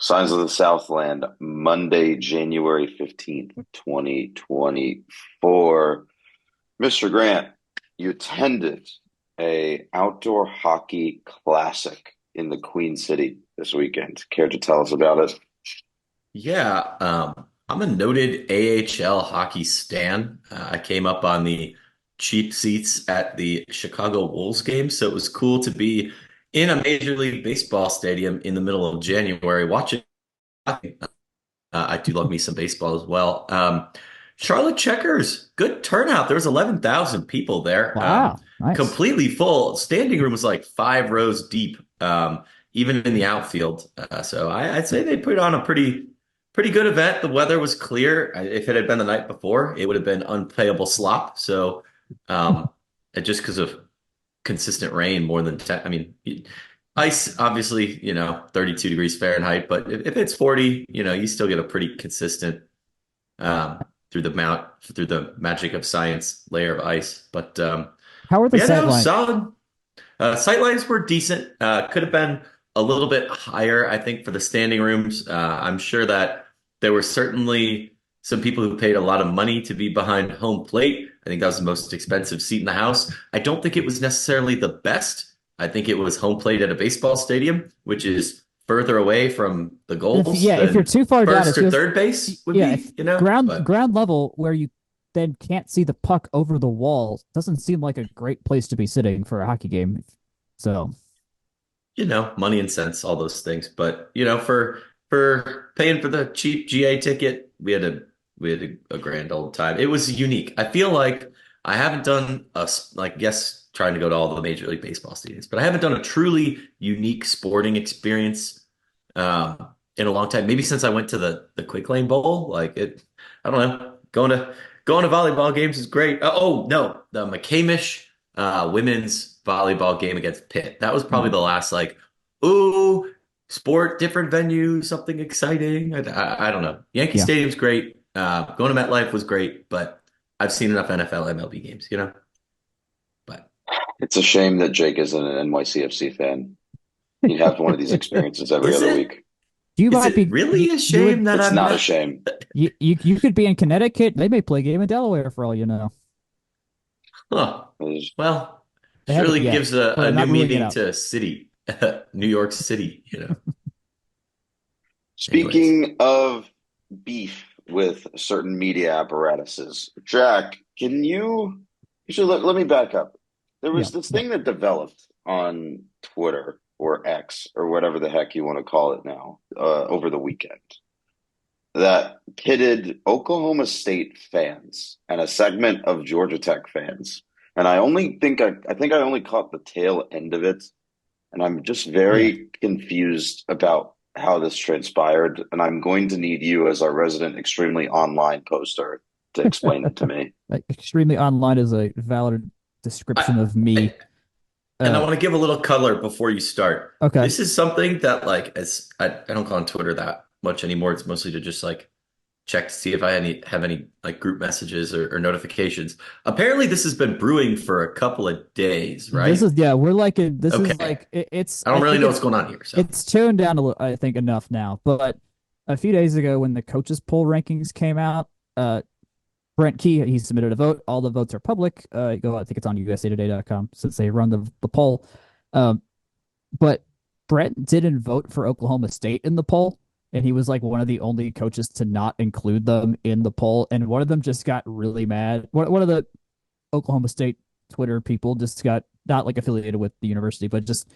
Signs of the Southland, Monday, January 15th, 2024. Mr. Grant, you attended a outdoor hockey classic in the Queen City this weekend. Care to tell us about it? Yeah, I'm a noted AHL hockey stan. I came up on the cheap seats at the Chicago Wolves game, so it was cool to be in a Major League Baseball stadium in the middle of January watching hockey. I do love me some baseball as well. Charlotte Checkers, good turnout. There was 11,000 people there, Wow, nice. completely full. Standing room was like 5 rows deep, even in the outfield. So I'd say they put on a pretty good event. The weather was clear. If it had been the night before, it would have been unplayable slop. So just because of consistent rain more than 10, I mean, ice, obviously, 32 degrees Fahrenheit, but if it's 40, you still get a pretty consistent um, through the magic of science layer of ice. How are the Yeah, no, sightlines? solid. Sight lines were decent. Could have been a little bit higher, I think, for the standing rooms. I'm sure that there were certainly some people who paid a lot of money to be behind home plate. I think that was the most expensive seat in the house. I don't think it was necessarily the best. I think it was home plate at a baseball stadium, which is further away from the goals If you're than too far down, it first or feels third base would yeah. If be, ground But ground level where you then can't see the puck over the wall doesn't seem like a great place to be sitting for a hockey game. So money and cents, all those things. But for paying for the cheap GA ticket, we had a grand old time. It was unique. I feel like I haven't done like yes, trying to go to all the Major League Baseball stadiums, but I haven't done a truly unique sporting experience in a long time. Maybe since I went to the Quick Lane Bowl. I don't know. Going to volleyball games is great. Oh no, the McCamish women's volleyball game against Pitt. That was probably mm, the last ooh, sport, different venue, something exciting. I don't know. Yankee yeah, Stadium's great. Going to MetLife was great, but I've seen enough NFL, MLB games. But It's a shame that Jake isn't an NYCFC fan. He'd have one of these experiences every is other it week. you is might it be really a you shame would that It's I'm not a not? shame. you could be in Connecticut. They may play a game in Delaware for all you know. Huh. There's- Well, They haven't surely yet, gives but a I'm new not ruling it meaning out. to city, New York City. Anyways. Speaking of beef with certain media apparatuses, Jack, you should let me back up. There Yeah, was this yeah. thing that developed on Twitter or X or whatever the heck you want to call it now, over the weekend that pitted Oklahoma State fans and a segment of Georgia Tech fans. And I think I only caught the tail end of it, and I'm just Yeah. very confused about how this transpired. And I'm going to need you as our resident extremely online poster to explain it to me. Like, extremely online is a valid description I, of me. I and I Uh, want to give a little color before you start. okay. This is something that as I don't go on Twitter that much anymore. It's mostly to just check to see if I have any group messages or notifications. Apparently this has been brewing for a couple of days, This right? is yeah, we're like this is Okay. like it's I I don't really think know what's going on here. So it's toned down a little, I think enough now. But a few days ago when the coaches poll rankings came out, Brent Key he submitted a vote. All the votes are public. I think it's on usatoday.com since they run the poll. Um, but Brent didn't vote for Oklahoma State in the poll, and he was like one of the only coaches to not include them in the poll. And one of them just got really mad. One of the Oklahoma State Twitter people just got not like affiliated with the university, but just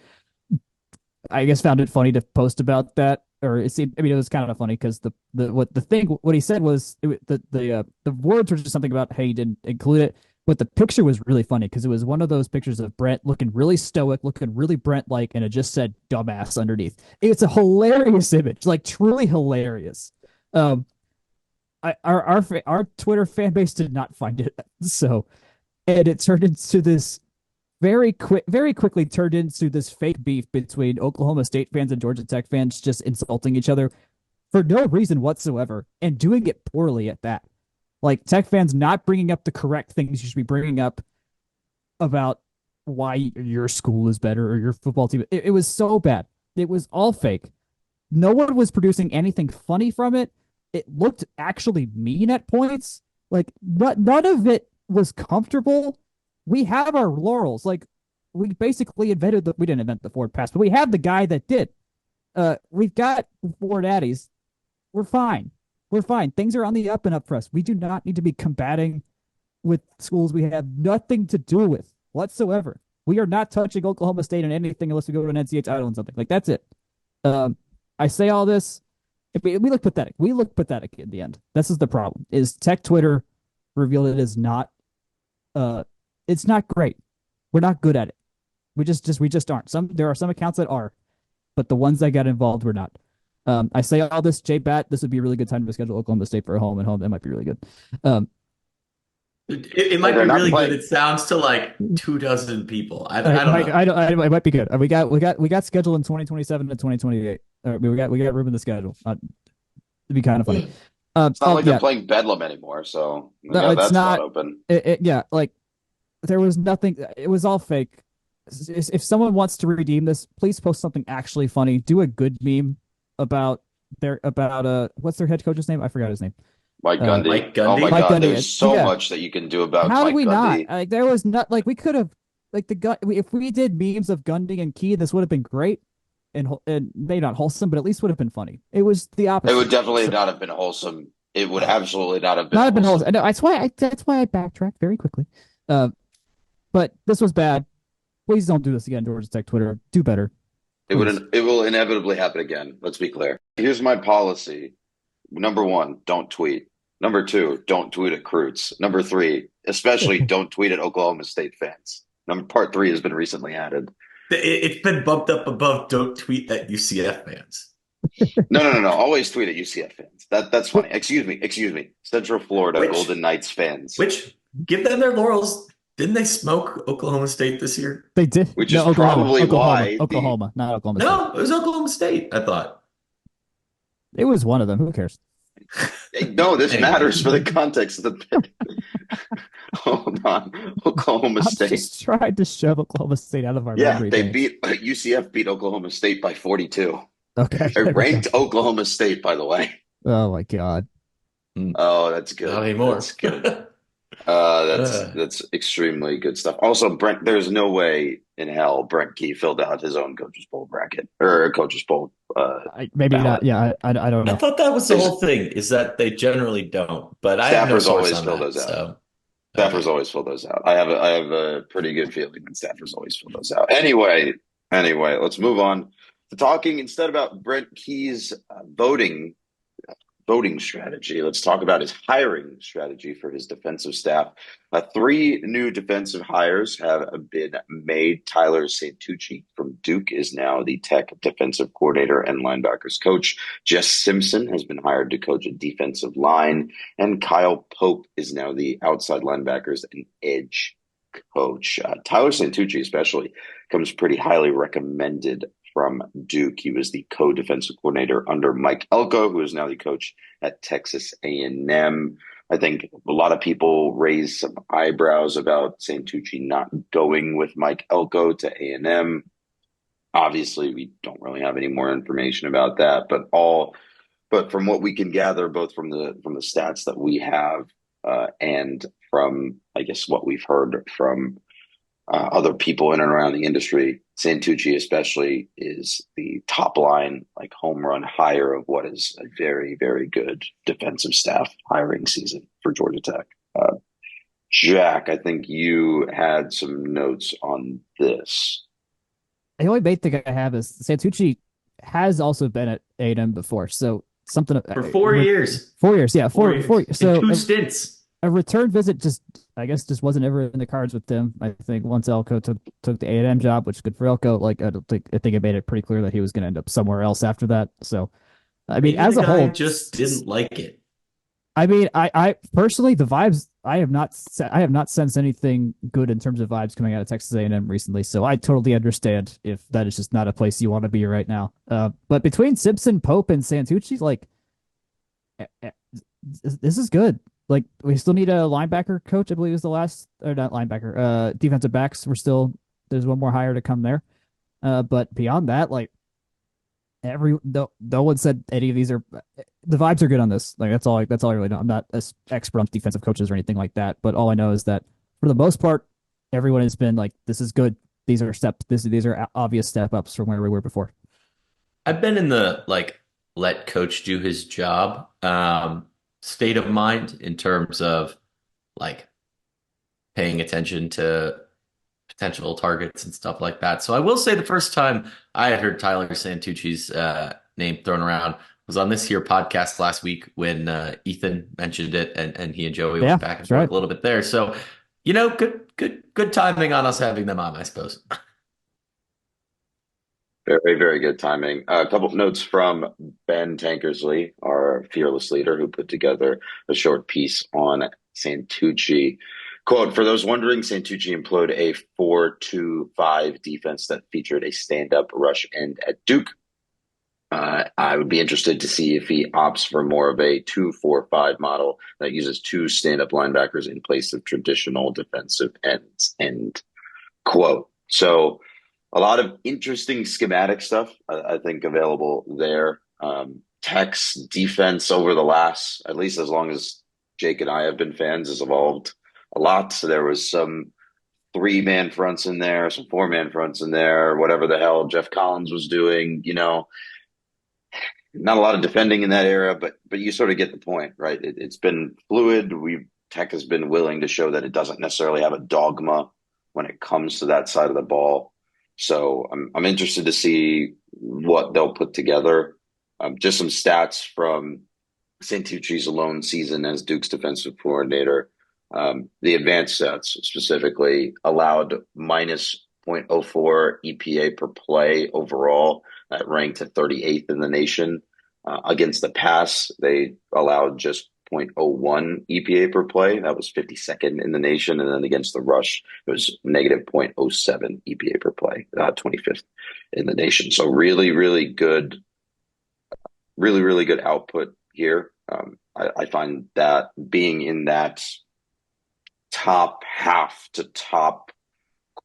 I guess found it funny to post about that. Or it seemed, I mean, it was kind of funny because what he said was the words were just something about hey, he didn't include it, but the picture was really funny because it was one of those pictures of Brent looking really stoic, looking really Brent like, and it just said dumbass underneath. It's a hilarious image, like truly hilarious. Um, our Twitter fan base did not find it so, and it turned into this very quickly turned into this fake beef between Oklahoma State fans and Georgia Tech fans just insulting each other for no reason whatsoever and doing it poorly at that. Like Tech fans not bringing up the correct things you should be bringing up about why your school is better or your football team. It was so bad. It was all fake. no one was producing anything funny from it. It looked actually mean at points. Like, none of it was comfortable. We have our laurels. Like, we basically invented we didn't invent the Ford Pass, but we have the guy that did. We've got Ford Addies. We're fine. We're fine. Things are on the up and up for us. We do not need to be combating with schools we have nothing to do with whatsoever. We are not touching Oklahoma State in anything unless we go to an NCAA title and something. Like, that's it. I say all this. We look pathetic. We look pathetic in the end. This is the problem. Is Tech Twitter revealed it is not it's not great. We're not good at it. We just aren't. There are some accounts that are, but the ones that got involved were not. I say all this, J Bat, this would be a really good time to schedule Oklahoma State for a home and home. That might be really good. It might be They're not really playing. good. It sounds to like 2 dozen people. I I, don't know. it might be good. We got scheduled in 2027 and 2028. We got room in the schedule. It'd be kind of funny. It's not like Yeah, they're playing Bedlam anymore, so no, yeah, it's that's not not. open. Yeah, like there was nothing. It was all fake. If someone wants to redeem this, please post something actually funny. Do a good meme about what's their head coach's name? I forgot his name. Mike Uh, Gundy. Mike Oh my Gundy. Mike God, Gundy. there's so Yeah. much that you can do about How did Mike we not? Gundy. Like there was not like we could have like if we did memes of Gundy and Key, this would have been great and maybe not wholesome, but at least would have been funny. It was the It would opposite. definitely So not have been wholesome. It would absolutely not have been not have been wholesome. wholesome. I know that's why I backtracked very quickly. Uh, but this was bad. Please don't do this again, Georgia Tech Twitter. Do better, please. It will inevitably happen again. Let's be clear. Here's my policy. Number one, don't tweet. Number two, don't tweet at recruits. Number three, especially don't tweet at Oklahoma State fans. Part three has been recently added. It's been bumped up above don't tweet at UCF fans. No. Always tweet at UCF fans. That's funny. Excuse me. Central Florida Which Golden Knights fans. which give them their laurels. Didn't they smoke Oklahoma State this year? They did. Which No, is Oklahoma, probably why Oklahoma, not Oklahoma State. No, it was Oklahoma State, I thought. It was one of them. Who cares? no, this Anyway. matters for the context of the pick. Hold on. Oklahoma I'm State. just trying to shove Oklahoma State out of our Yeah, memory they banks. beat UCF beat Oklahoma State by 42. Okay. They ranked Oklahoma State, by the way. Oh my God. Oh, that's good. Not anymore. That's good. That's extremely good stuff. Also, Brent, there's no way in hell Brent Key filled out his own coach's bowl bracket or coach's bowl. Maybe Ballot. not. Yeah, I don't I know. thought that was the whole thing, is that they generally don't. But I have no Staffers source always on fill that. those out. So Staffers always fill those out. I have a pretty good feeling that staffers always fill those out. Anyway, let's move on to talking instead about Brent Key's voting strategy. Let's talk about his hiring strategy for his defensive staff. Three new defensive hires have been made. Tyler Santucci from Duke is now the Tech defensive coordinator and linebackers coach. Jess Simpson has been hired to coach a defensive line, and Kyle Pope is now the outside linebackers and edge coach. Tyler Santucci especially comes pretty highly recommended from Duke. He was the co-defensive coordinator under Mike Elko, who is now the coach at Texas A&M. I think a lot of people raised some eyebrows about Santucci not going with Mike Elko to A&M. Obviously, we don't really have any more information about that, but from what we can gather, both from the stats that we have and from, I guess, what we've heard from other people in and around the industry, Santucci especially is the top line, like home run hire of what is a very, very good defensive staff hiring season for Georgia Tech. Jack, I think you had some notes on this. The only main thing I have is Santucci has also been at A&M before, so something for 4 years. 4 years, yeah, 4 years. 4 years. So In two stints. a return visit I guess wasn't ever in the cards with them. I think once Elko took the A&M job, which is good for Elko. Like I think it made it pretty clear that he was going to end up somewhere else after that. So I mean, Maybe as the a guy whole, just didn't like it. I mean, I personally the vibes I have not sensed anything good in terms of vibes coming out of Texas A&M recently. So I totally understand if that is just not a place you want to be right now. But between Simpson, Pope, and Santucci, like this is good. Like we still need a linebacker coach, I believe is the last, or not linebacker, defensive backs. There's one more hire to come there. But beyond that, like no one said any of these are the vibes are good on this. Like that's all I really know. I'm not as expert on defensive coaches or anything like that, but all I know is that for the most part, everyone has been like, this is good. These are obvious step ups from where we were before. I've been in the like let coach do his job state of mind in terms of like paying attention to potential targets and stuff like that. So I will say the first time I had heard Tyler Santucci's name thrown around was on this here podcast last week when Ethan mentioned it and he and Joey Yeah, went back and that's forth right. a little bit there. So, good timing on us having them on, I suppose. Very, very good timing. A couple of notes from Ben Tankersley, our fearless leader, who put together a short piece on Santucci. Quote, for those wondering, Santucci employed a 4-2-5 defense that featured a stand-up rush end at Duke. I would be interested to see if he opts for more of a 2-4-5 model that uses two stand-up linebackers in place of traditional defensive ends. End quote. So a lot of interesting schematic stuff, I think, available there. Tech's defense over the last, at least as long as Jake and I have been fans, has evolved a lot. So there was some three-man fronts in there, some four-man fronts in there, whatever the hell Jeff Collins was doing, not a lot of defending in that era, but you sort of get the point, right? It's been fluid. Tech has been willing to show that it doesn't necessarily have a dogma when it comes to that side of the ball. So I'm interested to see what they'll put together. Just some stats from Santucci's lone season as Duke's defensive coordinator. The advanced stats specifically allowed minus 0.04 EPA per play overall. That ranked at 38th in the nation. Against the pass, they allowed just 0.01 EPA per play. That was 52nd in the nation. And then against the rush, it was negative 0.07 EPA per play, 25th in the nation. So really, really good output here. I find that being in that top half to top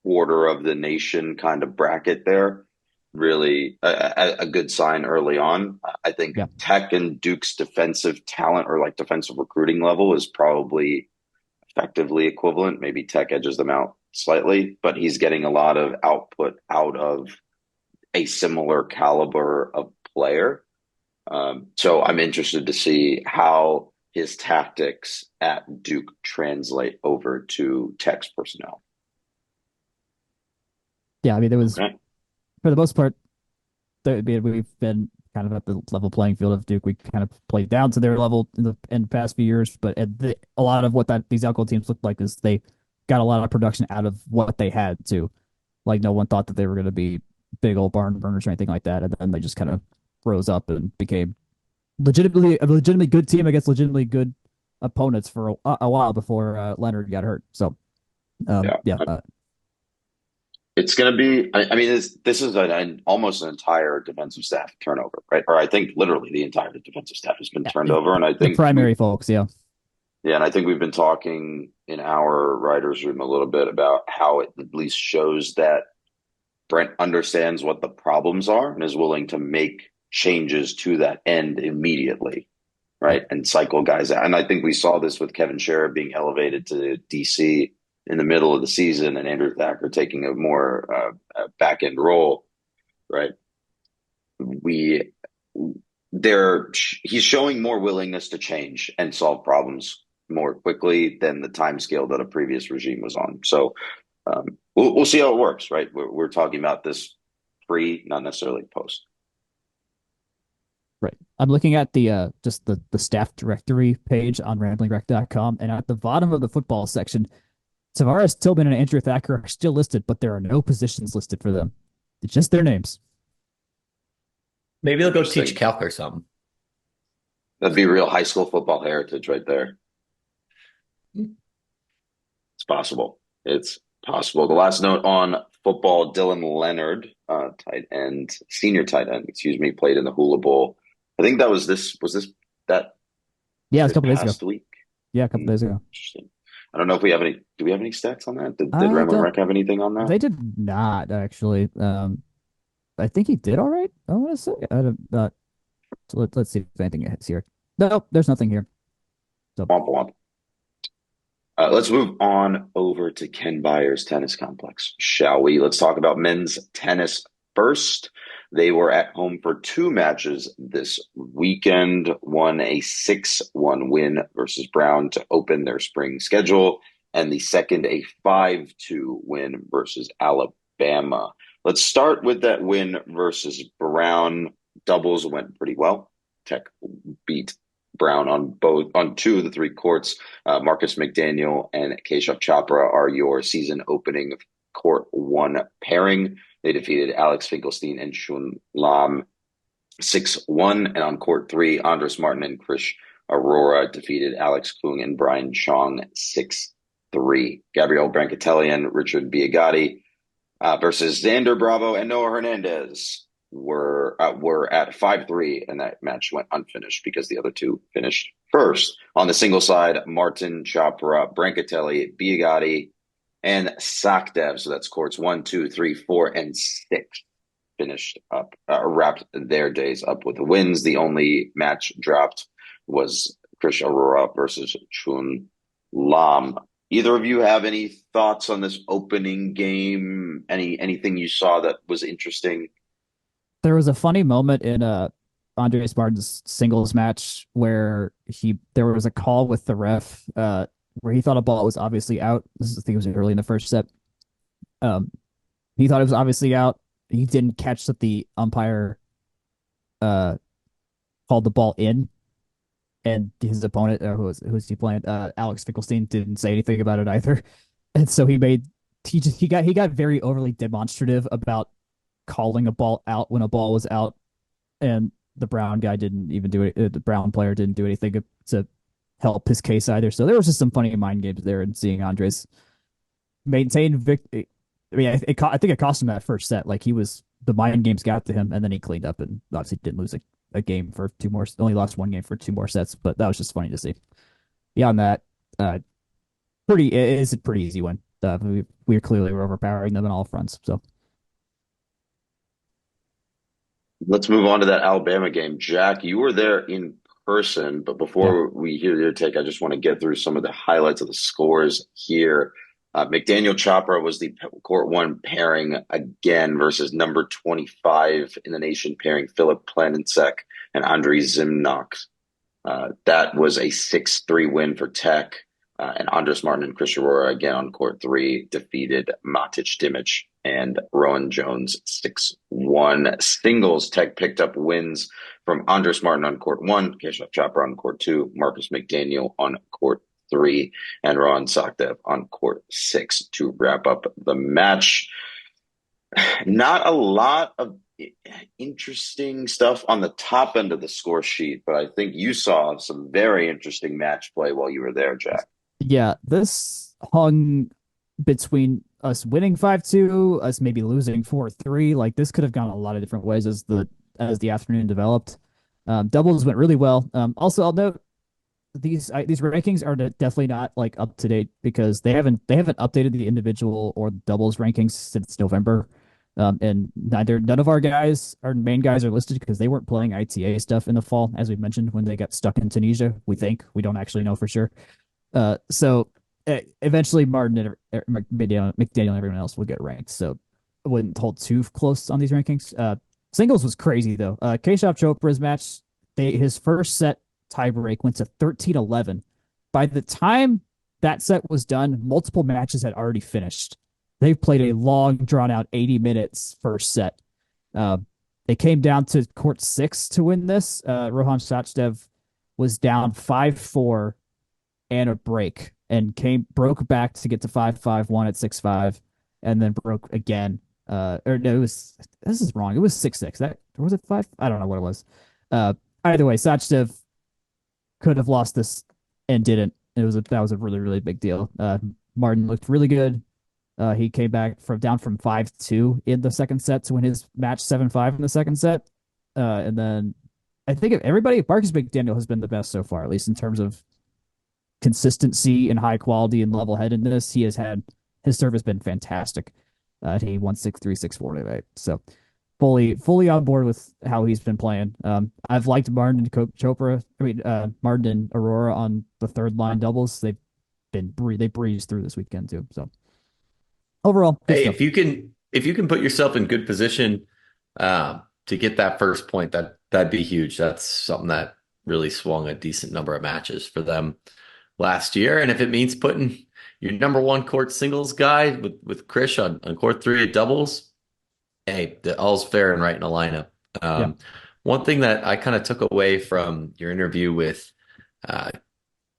quarter of the nation kind of bracket there, really a good sign early on. I think Yeah. Tech and Duke's defensive talent or like defensive recruiting level is probably effectively equivalent. Maybe Tech edges them out slightly, but he's getting a lot of output out of a similar caliber of player. So I'm interested to see how his tactics at Duke translate over to Tech's personnel. Yeah, I mean, there was Okay. for the most part, we've been kind of at the level playing field of Duke. We kind of played down to their level in the past few years, but a lot of what these alcohol teams looked like is they got a lot of production out of what they had too. Like no one thought that they were going to be big old barn burners or anything like that, and then they just kind of rose up and became legitimately good team against legitimately good opponents for a while before Leonard got hurt. So Yeah. yeah, It's going to be, I mean, this is almost an entire defensive staff turnover, right? Or I think literally the entire defensive staff has been turned over. And I the think primary folks, yeah. yeah, and I think we've been talking in our writers' room a little bit about how it at least shows that Brent understands what the problems are and is willing to make changes to that end immediately, Yep. right? And cycle guys out. And I think we saw this with Kevin Sherritt being elevated to DC in the middle of the season and Andrew Thacker taking a more back end role, right? We he's showing more willingness to change and solve problems more quickly than the time scale that a previous regime was on. So we'll see how it works, right? We're talking about this pre, not necessarily post. Right. I'm looking at the just the staff directory page on ramblingrec.com, and at the bottom of the football section, Tavares Tillman and Andrew Thacker are still listed, but there are no positions listed for them. It's just their names. Maybe they'll go teach Interesting. calc or something. That'd be real high school football heritage right there. It's possible. It's possible. The last note on football, Dylan Leonard, tight end, senior tight end, excuse me, played in the Hula Bowl. I think that was this that Yeah, it was a this couple days ago. past week. Yeah, a couple days ago. Interesting. I don't know if we have any. Do we have any stats on that? Did I Rambling don't. Wreck have anything on that? They did not actually. I think he did all right. I want to say. I don't, so let's see if anything hits here. No, there's nothing here. So Womp womp. Let's move on over to Ken Byers Tennis Complex, shall we? Let's talk about men's tennis first. They were at home for two matches this weekend, won a 6-1 win versus Brown to open their spring schedule, and the second, a 5-2 win versus Alabama. Let's start with that win versus Brown. Doubles went pretty well. Tech beat Brown on two of the three courts. Marcus McDaniel and Keshav Chopra are your season opening court one pairing. They defeated Alex Finkelstein and Shun Lam 6-1. And on court three, Andres Martin and Krish Aurora defeated Alex Kung and Brian Chong 6-3. Gabriel Brancatelli and Richard Biagatti versus Xander Bravo and Noah Hernandez were at 5-3, and that match went unfinished because the other two finished first. On the single side, Martin, Chopra, Brancatelli, Biagatti, and Sakdev. So that's courts 1, 2, 3, 4, and 6 finished up, wrapped their days up with wins. The only match dropped was Krish Aurora versus Chun Lam. Either of you have any thoughts on this opening game? Anything you saw that was interesting? there was a funny moment in Andres Martin's singles match where there was a call with the ref where he thought a ball was obviously out. I think it was early in the first set. Um, he thought it was obviously out. He didn't catch that the umpire uh called the ball in, and his opponent, who was he playing? Alex Finkelstein didn't say anything about it either, and so he got very overly demonstrative about calling a ball out when a ball was out, and the Brown guy didn't even do it. The Brown player didn't do anything to help his case either. So there was just some funny mind games there, and seeing Andres maintain victory. I mean, I think it cost him that first set. Like the mind games got to him, and then he cleaned up and obviously didn't lose a game for two more. Only lost one game for two more sets, but that was just funny to see. Beyond that, it is a pretty easy win. We clearly were overpowering them on all fronts. So Let's move on to that Alabama game. Jack, you were there in person, but yeah, before we hear your take, I just want to get through some of the highlights of the scores here. McDaniel Chopra was the court one pairing again versus number 25 in the nation pairing Philip Planensek and Andriy Zimnoch. That was a 6-3 win for Tech. And Andres Martin and Chris Aurora again on court three defeated Matic Dimic and Rowan Jones 6-1. Singles, Tech picked up wins from Andres Martin on court one, Keshav Chopra on court two, Marcus McDaniel on court three, and Rowan Sakdev on court six to wrap up the match. Not a lot of interesting stuff on the top end of the score sheet, but I think you saw some very interesting match play while you were there, Jack. yeah. This hung between us winning 5-2, us maybe losing 4-3. Like this could have gone a lot of different ways as the afternoon developed. Doubles went really well. Also, I'll note these rankings are definitely not like up to date because they haven't updated the individual or doubles rankings since November. And none of our main guys are listed because they weren't playing ITA stuff in the fall, as we mentioned, when they got stuck in Tunisia. We don't actually know for sure. So eventually Martin and McDaniel and everyone else will get ranked. So I wouldn't hold too close on these rankings. Singles was crazy though. Keshav Chopra's match, his first set tiebreak went to 13-11. By the time that set was done, multiple matches had already finished. They played a long, drawn out 80 minutes first set. They came down to court six to win this. Rohan Sachdev was down 5-4 and a break and broke back to get to 5-5-1 at 6-5 and then broke again. Or no, this is wrong. It was 6-6. That was it 5? I don't know what it was. Either way, Sachdev could have lost this and didn't. That was a really, really big deal. Martin looked really good. He came back down from 5-2 in the second set to win his match 7-5 in the second set. And then I think Marcus McDaniel has been the best so far, at least in terms of consistency and high quality and level headedness. His serve has been fantastic. He won 6-3, 6-4 today. So fully on board with how he's been playing. I've liked Martin and Chopra. Martin and Aurora on the third line doubles. They breezed through this weekend too. So overall, good Hey, stuff. if you can put yourself in good position to get that first point, that'd be huge. That's something that really swung a decent number of matches for them last year. And if it means putting your number one court singles guy with Krish on court three at doubles, hey, all's fair and right in a lineup. Yeah, One thing that I kind of took away from your interview with uh,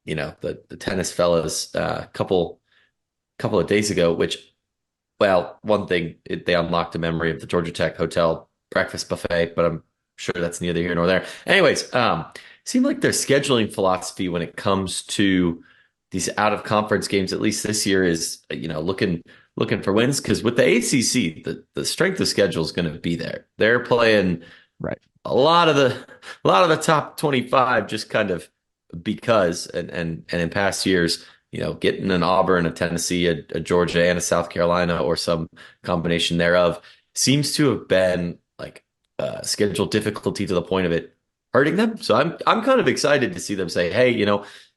the tennis fellas couple of days ago, which, well, one thing, they unlocked a memory of the Georgia Tech Hotel breakfast buffet, but I'm sure that's neither here nor there. Anyways, seemed like their scheduling philosophy when it comes to these out of conference games, at least this year, is looking for wins, because with the ACC, the strength of schedule is going to be there. They're playing right. a lot of the top 25 just kind of because, and in past years, getting an Auburn, a Tennessee, a Georgia, and a South Carolina, or some combination thereof, seems to have been like schedule difficulty to the point of it hurting them. So I'm kind of excited to see them say, hey,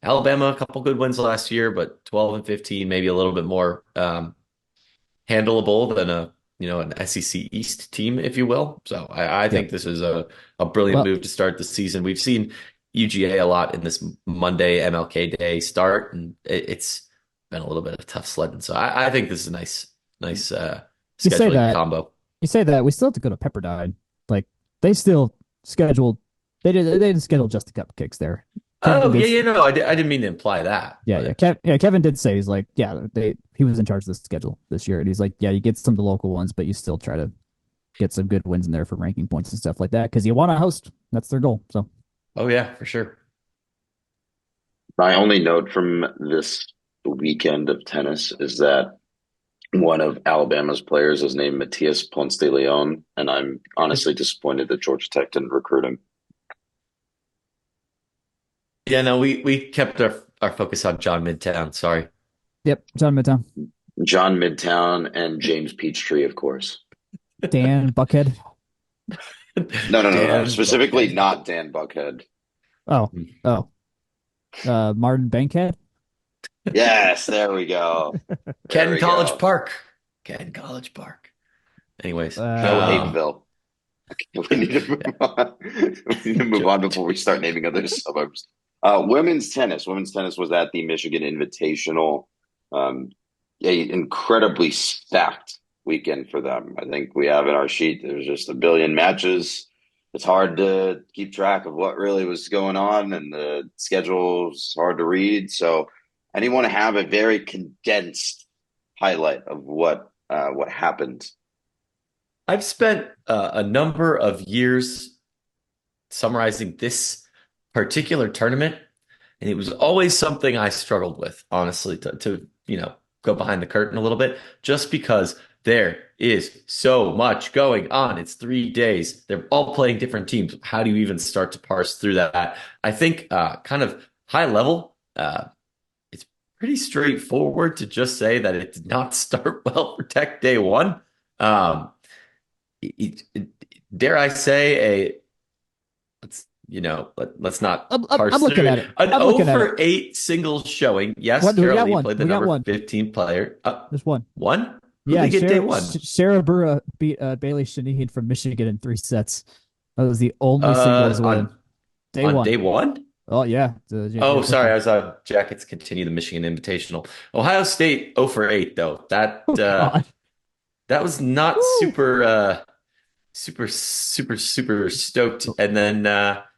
Alabama, a couple good wins last year, but 12 and 15, maybe a little bit more handleable than an SEC East team, if you will. So I Yep. think this is a brilliant Well, move to start the season. We've seen UGA a lot in this Monday MLK Day start, and it's been a little bit of tough sledding. So I think this is a nice you say scheduling that combo. you say that we still have to go to Pepperdine. Like they still scheduled. They didn't schedule just the cupcakes there. Kevin Oh did. yeah, no, I didn't mean to imply that, Yeah, yeah. but Kevin did say he's like, yeah, he was in charge of the schedule this year, and he's like, yeah, you get some of the local ones, but you still try to get some good wins in there for ranking points and stuff like that because you want to host. That's their goal. So oh yeah, for sure. My only note from this weekend of tennis is that one of Alabama's players is named Matias Ponce de Leon, and I'm honestly disappointed that Georgia Tech didn't recruit him. Yeah, no, we kept our focus on John Midtown. Sorry. yep, John Midtown, John Midtown and James Peachtree, of course. Dan Buckhead. No, no, no, no. Dan Specifically, Buckhead. not Dan Buckhead. Oh, oh, Martin Bankhead. Yes, there we go. There Ken we College go. Park. Ken College Park. Anyways, Joe Uh, Hapeville. We need to move on. We need to move on before we start naming other suburbs. Women's tennis. Women's tennis was at the Michigan Invitational. Um, a incredibly stacked weekend for them. I think we have in our sheet, there's just a billion matches. It's hard to keep track of what really was going on, and the schedule's hard to read. So I didn't want to have a very condensed highlight of what happened. I've spent a number of years summarizing this particular tournament, and it was always something I struggled with, honestly, to go behind the curtain a little bit, just because there is so much going on. It's 3 days. They're all playing different teams. How do you even start to parse through that? I think kind of high level, it's pretty straightforward to just say that it did not start well for Tech day one. Um, dare I say let's not I'm parse looking through at it. it. An I'm 0 looking at it. for 8 singles showing. Yes, What do we Carol got? Lee One. played the We got number one. 15 player. There's one. One? Who Yeah, they get day one? Sarah Burra beat Bailey Shanahan from Michigan in 3 sets. That was the only singles win. On Day on one. day one? Oh yeah, Oh, sorry, Tiffany. I was on Jackets continue the Michigan Invitational. Ohio State 0 for 8 though. That Oh God. that was not Woo. super stoked. And then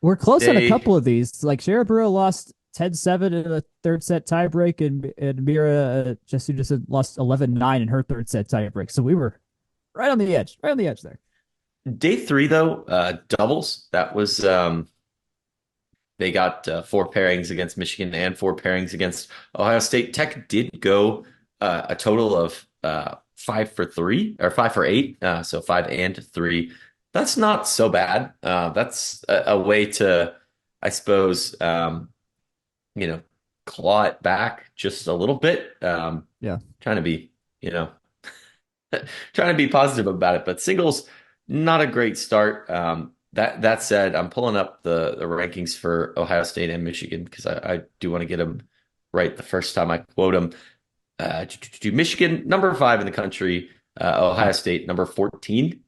We're close on a they couple of these. Like Sharabura lost 10-7 in a third set tiebreak, and Mira just lost 11-9 in her third set tiebreak. So we were right on the edge there. day three though, doubles. That was they got 4 pairings against Michigan and 4 pairings against Ohio State. Tech did go a total of 5 for 3 or 5 for 8, so 5 and 3. That's not so bad. That's a way to, I suppose, claw it back just a little bit. Yeah. Trying to be, you know, trying to be positive about it. But singles, not a great start. That said, I'm pulling up the rankings for Ohio State and Michigan because I do want to get them right the first time I quote them. Michigan number 5 in the country, Ohio State number 14.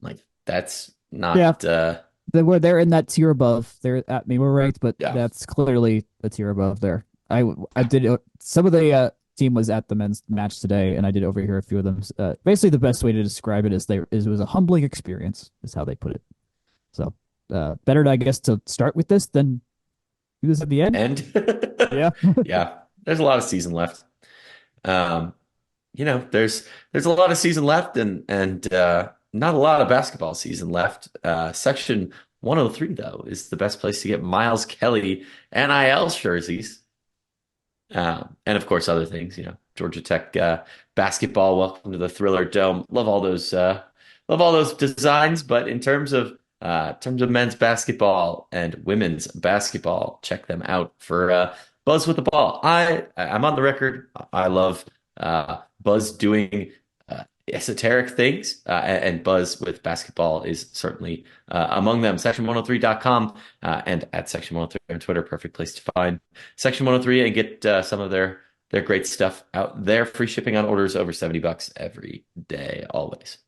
Like that's Yeah, not they're in that tier above. They're I mean we're ranked, but yeah. that's clearly the tier above there. I did some of the team was at the men's match today, and I did overhear a few of them. Basically, the best way to describe it is it was a humbling experience, is how they put it. So better, I guess, to start with this than do this at the end. And Yeah, yeah, there's a lot of season left. Um, there's a lot of season left and not a lot of basketball season left. Section 103 though is the best place to get Miles Kelly NIL jerseys. And of course other things, Georgia Tech basketball, welcome to the Thriller Dome. Love all those designs, but in terms of men's basketball and women's basketball, check them out for Buzz with the Ball. I'm on the record. I love Buzz doing esoteric things, and Buzz with basketball is certainly among them. Section103.com and at Section 103 on Twitter, perfect place to find Section 103 and get some of their great stuff out there. Free shipping on orders over $70 every day, always.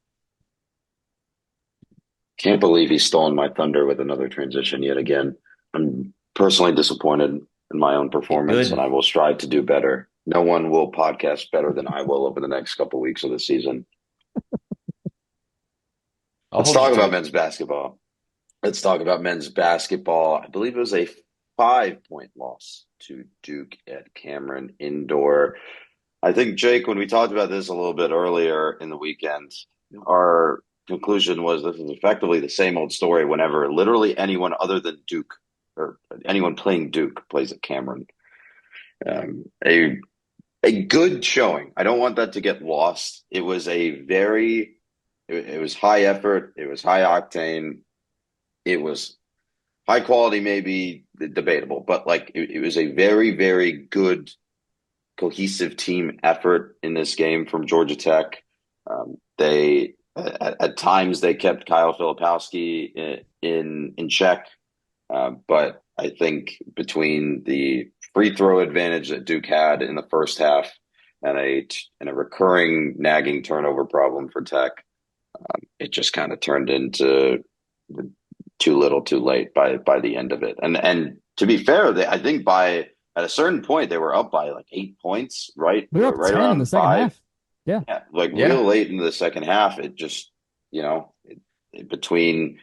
Can't believe he's stolen my thunder with another transition yet again. I'm personally disappointed in my own performance, and Good. I will strive to do better. No one will podcast better than I will over the next couple weeks of the season. I'll Let's hold you talk to about it. men's basketball. Let's talk about men's basketball. I believe it was a 5-point loss to Duke at Cameron Indoor. I think, Jake, when we talked about this a little bit earlier in the weekend, our conclusion was this is effectively the same old story whenever literally anyone other than Duke or anyone playing Duke plays at Cameron. Um, a a good showing. I don't want that to get lost. It was high effort. It was high octane. It was high quality, maybe debatable, but like it was a very, very good cohesive team effort in this game from Georgia Tech. They at times they kept Kyle Filipowski in check, but I think between the free throw advantage that Duke had in the first half and a recurring nagging turnover problem for Tech, it just kind of turned into too little, too late by the end of it. And to be fair, I think by at a certain point they were up by like 8 points, right? we were up Right 10 in the around second five. half. Yeah, Yeah, like Yeah. real late into the second half, it just, between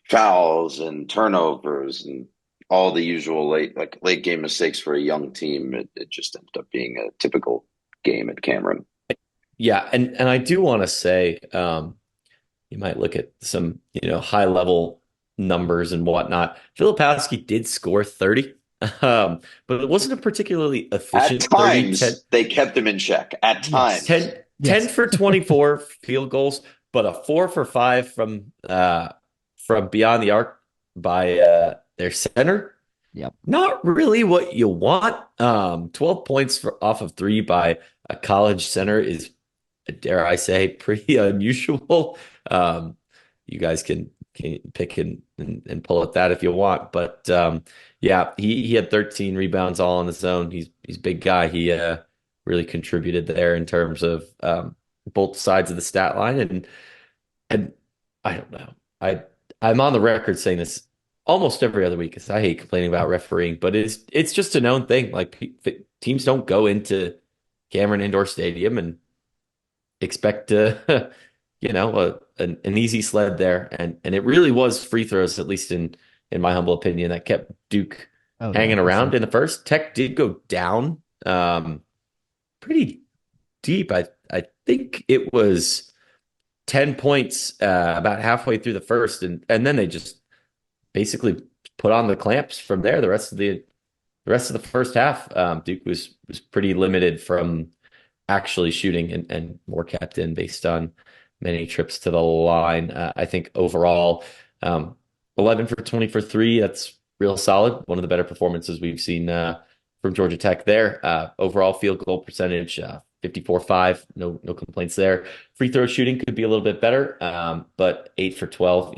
fouls and turnovers and all the usual late game mistakes for a young team, it just ended up being a typical game at Cameron. Yeah, and I do want to say, you might look at some, high level numbers and whatnot. Filipowski did score 30, but it wasn't a particularly At efficient 30. 10, times, they kept him in check. At yes, times, 10, 10 yes. for 24 field goals, but a 4 for 5 from beyond the arc by their center. Yep. Not really what you want. 12 points off of 3 by a college center is, dare I say, pretty unusual. You guys can pick and pull at that if you want, but yeah, he had 13 rebounds all on his own. He's a big guy. He really contributed there in terms of both sides of the stat line, and I don't know. I'm on the record saying this almost every other week because I hate complaining about refereeing, but it's just a known thing. Like teams don't go into Cameron Indoor Stadium and expect to, an easy sled there, and it really was free throws, at least in my humble opinion, that kept Duke Oh yeah, hanging for around sure. in the first. Tech did go down, pretty deep. I think it was 10 points about halfway through the first, and then they just basically put on the clamps from there. The rest of the first half, Duke was pretty limited from actually shooting and more kept in based on many trips to the line. I think overall, 11 for 20 for 3, that's real solid. One of the better performances we've seen from Georgia Tech there. Overall field goal percentage, 54-5, no complaints there. Free throw shooting could be a little bit better, but 8 for 12,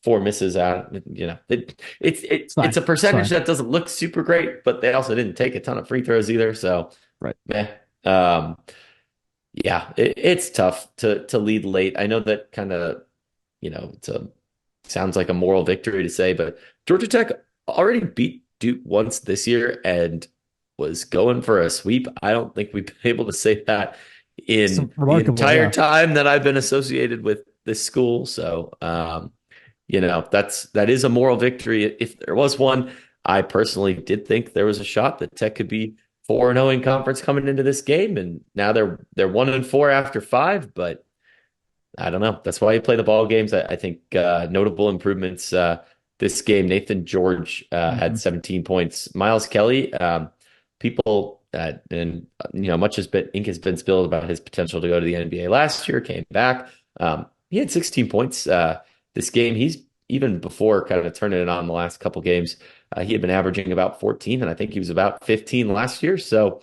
four misses out. It's fine. It's a It's percentage fine. that doesn't look super great, but they also didn't take a ton of free throws either. So, Right. meh. Um, yeah, it's tough to lead late. I know that kind of, it's a sounds like a moral victory to say, but Georgia Tech already beat Duke once this year and was going for a sweep. I don't think we've been able to say that It's in the remarkable. entire Yeah. time that I've been associated with this school. So, that is a moral victory. If there was one, I personally did think there was a shot that Tech could be 4-0 in conference coming into this game, and now they're 1-4 after five. But I don't know. That's why you play the ball games. I think notable improvements this game. Nathan George had Hmm. 17 points. Miles Kelly, people and much ink has been spilled about his potential to go to the NBA last year. Came back. He had 16 points this game. He's even before kind of turning it on the last couple games. He had been averaging about 14, and I think he was about 15 last year. So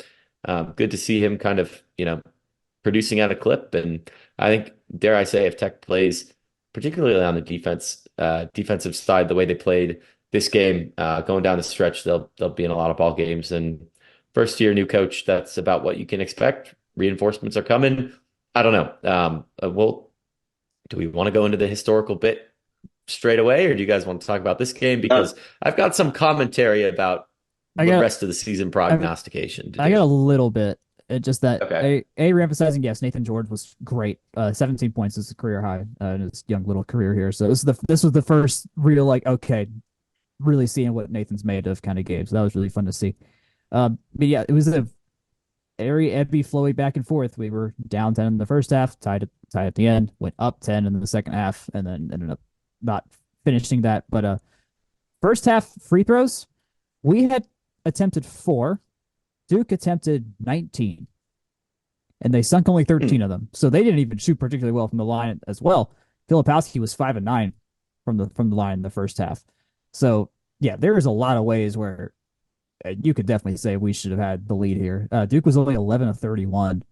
good to see him kind of producing at a clip. And I think, dare I say, if Tech plays, particularly on the defensive side, the way they played this game, going down the stretch, they'll be in a lot of ball games. And first year new coach, that's about what you can expect. Reinforcements are coming. I don't know. Do we want to go into the historical bit straight away, or do you guys want to talk about this game? Uh, Because I've got some commentary about I the got rest of the season I, prognostication to I got do. a little bit. It just that Okay. reemphasizing, yes, Nathan George was great. 17 points is a career high in his young little career here. So this was the first real like okay, really seeing what Nathan's made of kind of game. So that was really fun to see. But yeah, it was a very ebby, flowy back and forth. We were down 10 in the first half, tied at the end, went up 10 in the second half, and then ended up not finishing that. But first half free throws, we had attempted four. Duke attempted 19, and they sunk only 13 of them. So they didn't even shoot particularly well from the line as well. Filipowski was 5 and 9 from the line in the first half. So yeah, there is a lot of ways where you could definitely say we should have had the lead here. Duke was only 11 of 31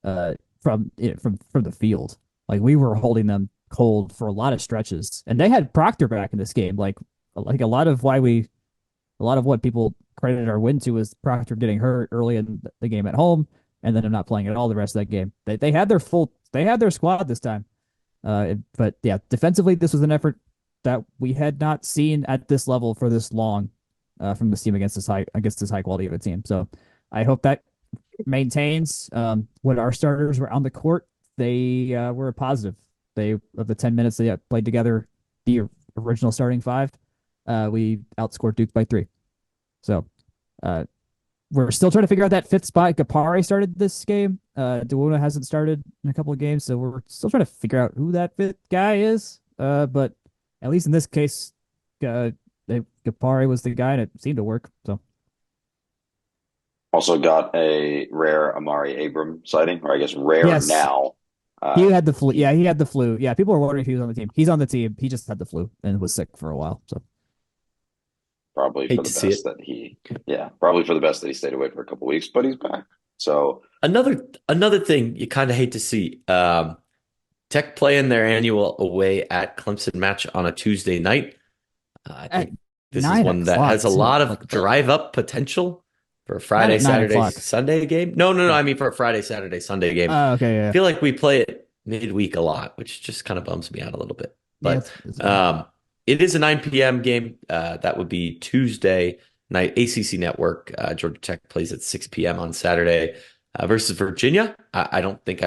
from the field. Like we were holding them cold for a lot of stretches, and they had Proctor back in this game. Like a lot of what people credit our win to is Proctor getting hurt early in the game at home, and then him not playing at all the rest of that game. They had their squad this time. But yeah, defensively, this was an effort that we had not seen at this level for this long from this team against this high quality of a team. So I hope that maintains. When our starters were on the court, they were positive. They of the 10 minutes they played together, the original starting five, we outscored Duke by 3. So uh, we're still trying to figure out that fifth spot. Gapare started this game. Duona hasn't started in a couple of games, so we're still trying to figure out who that fifth guy is. But at least in this case, Gapare was the guy, and it seemed to work. So Also got a rare Amari Abram sighting, or I guess rare yes, now. he had the flu. He Yeah, he had the flu. Yeah, people were wondering if he was on the team. He's on the team. He just had the flu and was sick for a while. So probably for Hate the to see best it. that probably for the best that he stayed away for a couple weeks, but he's back. So Another thing you kind of hate to see. Tech playing their annual away at Clemson match on a Tuesday night. I at think this is nine one that o'clock has a too. lot Like of drive up potential for a not Friday, at nine Saturday, o'clock. Sunday game. No. Yeah. I mean for a Friday, Saturday, Sunday game. Okay. I Yeah. feel like we play it midweek a lot, which just kind of bums me out a little bit. Yeah. But It's fine. it is a 9 p.m. game. That would be Tuesday night. ACC Network. Georgia Tech plays at 6 p.m. on Saturday versus Virginia. I don't think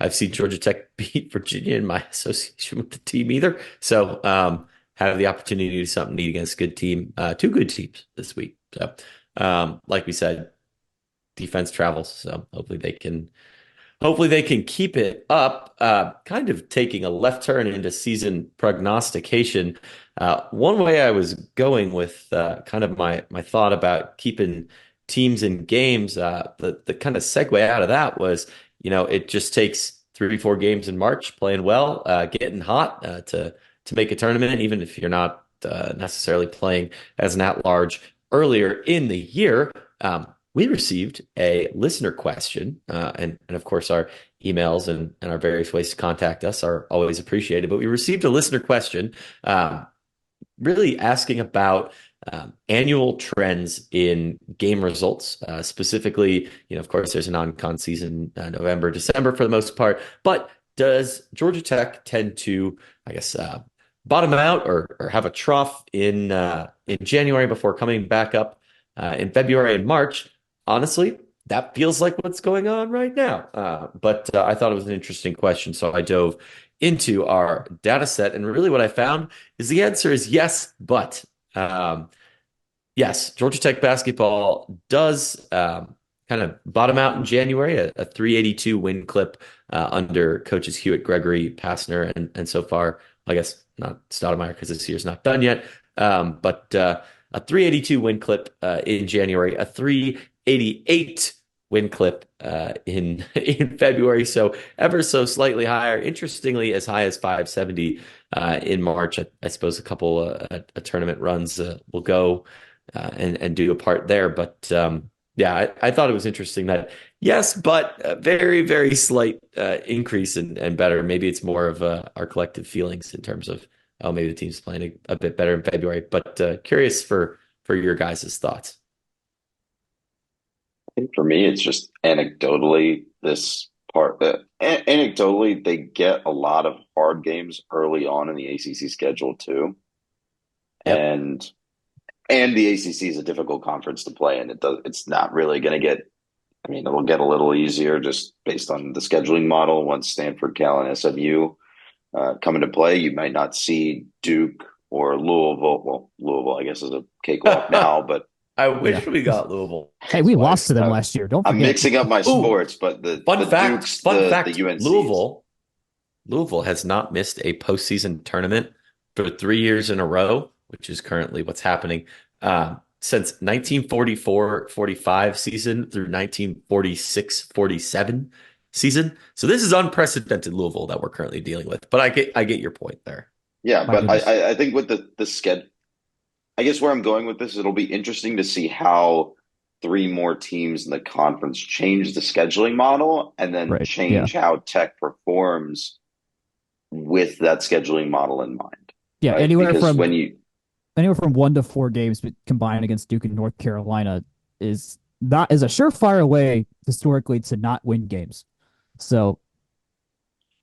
I've seen Georgia Tech beat Virginia in my association with the team either. So have the opportunity to do something neat against a good team. Two good teams this week. So like we said, defense travels. So hopefully they can keep it up. Kind of taking a left turn into season prognostication. One way I was going with kind of my thought about keeping teams in games, the kind of segue out of that was, it just takes 3 or 4 games in March, playing well, getting hot to make a tournament, even if you're not necessarily playing as an at-large earlier in the year. we received a listener question, and of course our emails and our various ways to contact us are always appreciated. But we received a listener question, really asking about annual trends in game results. Specifically, of course, there's a non-con season, November, December for the most part. But does Georgia Tech tend to, I guess, bottom out or have a trough in January before coming back up in February and March? Honestly, that feels like what's going on right now. But I thought it was an interesting question, so I dove into our data set, and really what I found is the answer is yes, but yes, Georgia Tech basketball does kind of bottom out in January, a 382 win clip under coaches Hewitt, Gregory, Passner, and so far, I guess not Stoudemire because this year's not done yet, but a 382 win clip in January, a 388 win clip in February, so ever so slightly higher. Interestingly, as high as 570 in March. I suppose a couple tournament runs will go and do a part there, but yeah, I thought it was interesting that yes, but a very very slight increase and better. Maybe it's more of our collective feelings in terms of maybe the team's playing a bit better in February. But curious for your guys' thoughts. I think for me, it's just anecdotally this part that anecdotally they get a lot of hard games early on in the ACC schedule too, Yep. and the ACC is a difficult conference to play in. It's not really going to get. I mean, it'll get a little easier just based on the scheduling model once Stanford, Cal, and SMU come into play. You might not see Duke or Louisville. Well, Louisville, I guess, is a cakewalk now, but I Yeah. wish we got Louisville. Hey, we why lost to them last year. Don't I'm forget. mixing up my Ooh, sports, but the fun the fact, Dukes, fun the fact, UNCs. Louisville has not missed a postseason tournament for 3 years in a row, which is currently what's happening, since 1944-45 season through 1946-47 season. So this is unprecedented Louisville that we're currently dealing with. But I get your point there. Yeah, My but goodness. I think with the schedule, I guess where I'm going with this, it'll be interesting to see how three more teams in the conference change the scheduling model and then Right. Yeah. change how Tech performs with that scheduling model in mind, Yeah. right? Because Anywhere from 1 to 4 games combined against Duke and North Carolina is a surefire way historically to not win games. So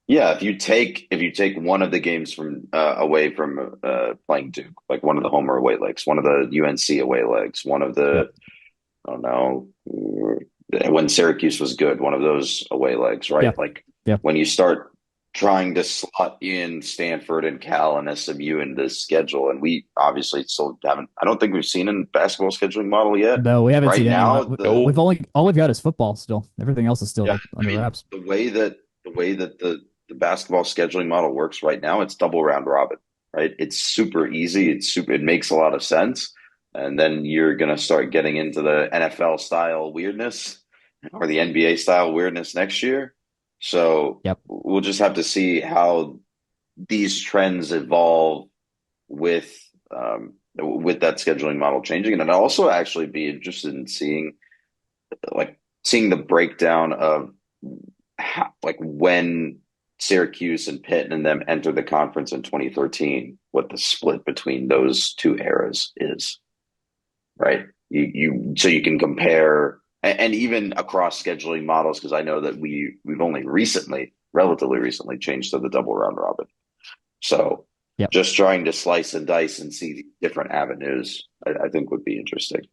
yeah, if you take one of the games from away from playing Duke, like one of the home or away legs, one of the UNC away legs, one of yep. the I don't know when Syracuse was good, one of those away legs, Yeah. right? Like Yeah. when you start trying to slot in Stanford and Cal and SMU in this schedule, and we obviously still haven't. I don't think we've seen a basketball scheduling model yet. No, we haven't Right seen any. now, We've Nope. only all we've got is football still. Everything else is yeah, still I under mean wraps. the way that the basketball scheduling model works right now, it's double round robin, right? It's super easy. It makes a lot of sense. And then you're gonna start getting into the NFL style weirdness or the NBA style weirdness next year. So Yep. we'll just have to see how these trends evolve with with that scheduling model changing. And I'd also actually be interested in seeing the breakdown of how, like when Syracuse and Pitt and them entered the conference in 2013, what the split between those two eras is, right? So you can compare and even across scheduling models because I know that we've only relatively recently changed to the double round robin. So Yep. just trying to slice and dice and see different avenues, I think would be interesting.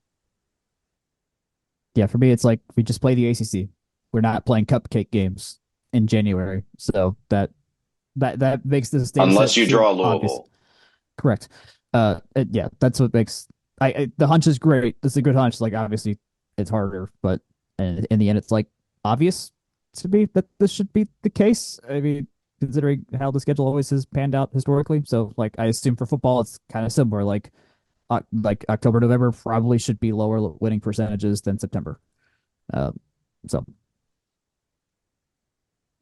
Yeah. For me, it's like we just play the ACC. We're not playing cupcake games in January, so that makes this data Unless set you seem draw obvious. Louisville. Correct. Yeah, that's what makes the hunch is great. It's a good hunch. Like obviously, it's harder, but in the end, it's like obvious to me that this should be the case. I mean, considering how the schedule always has panned out historically. So, like, I assume for football, it's kind of similar. Like October, November probably should be lower winning percentages than September. So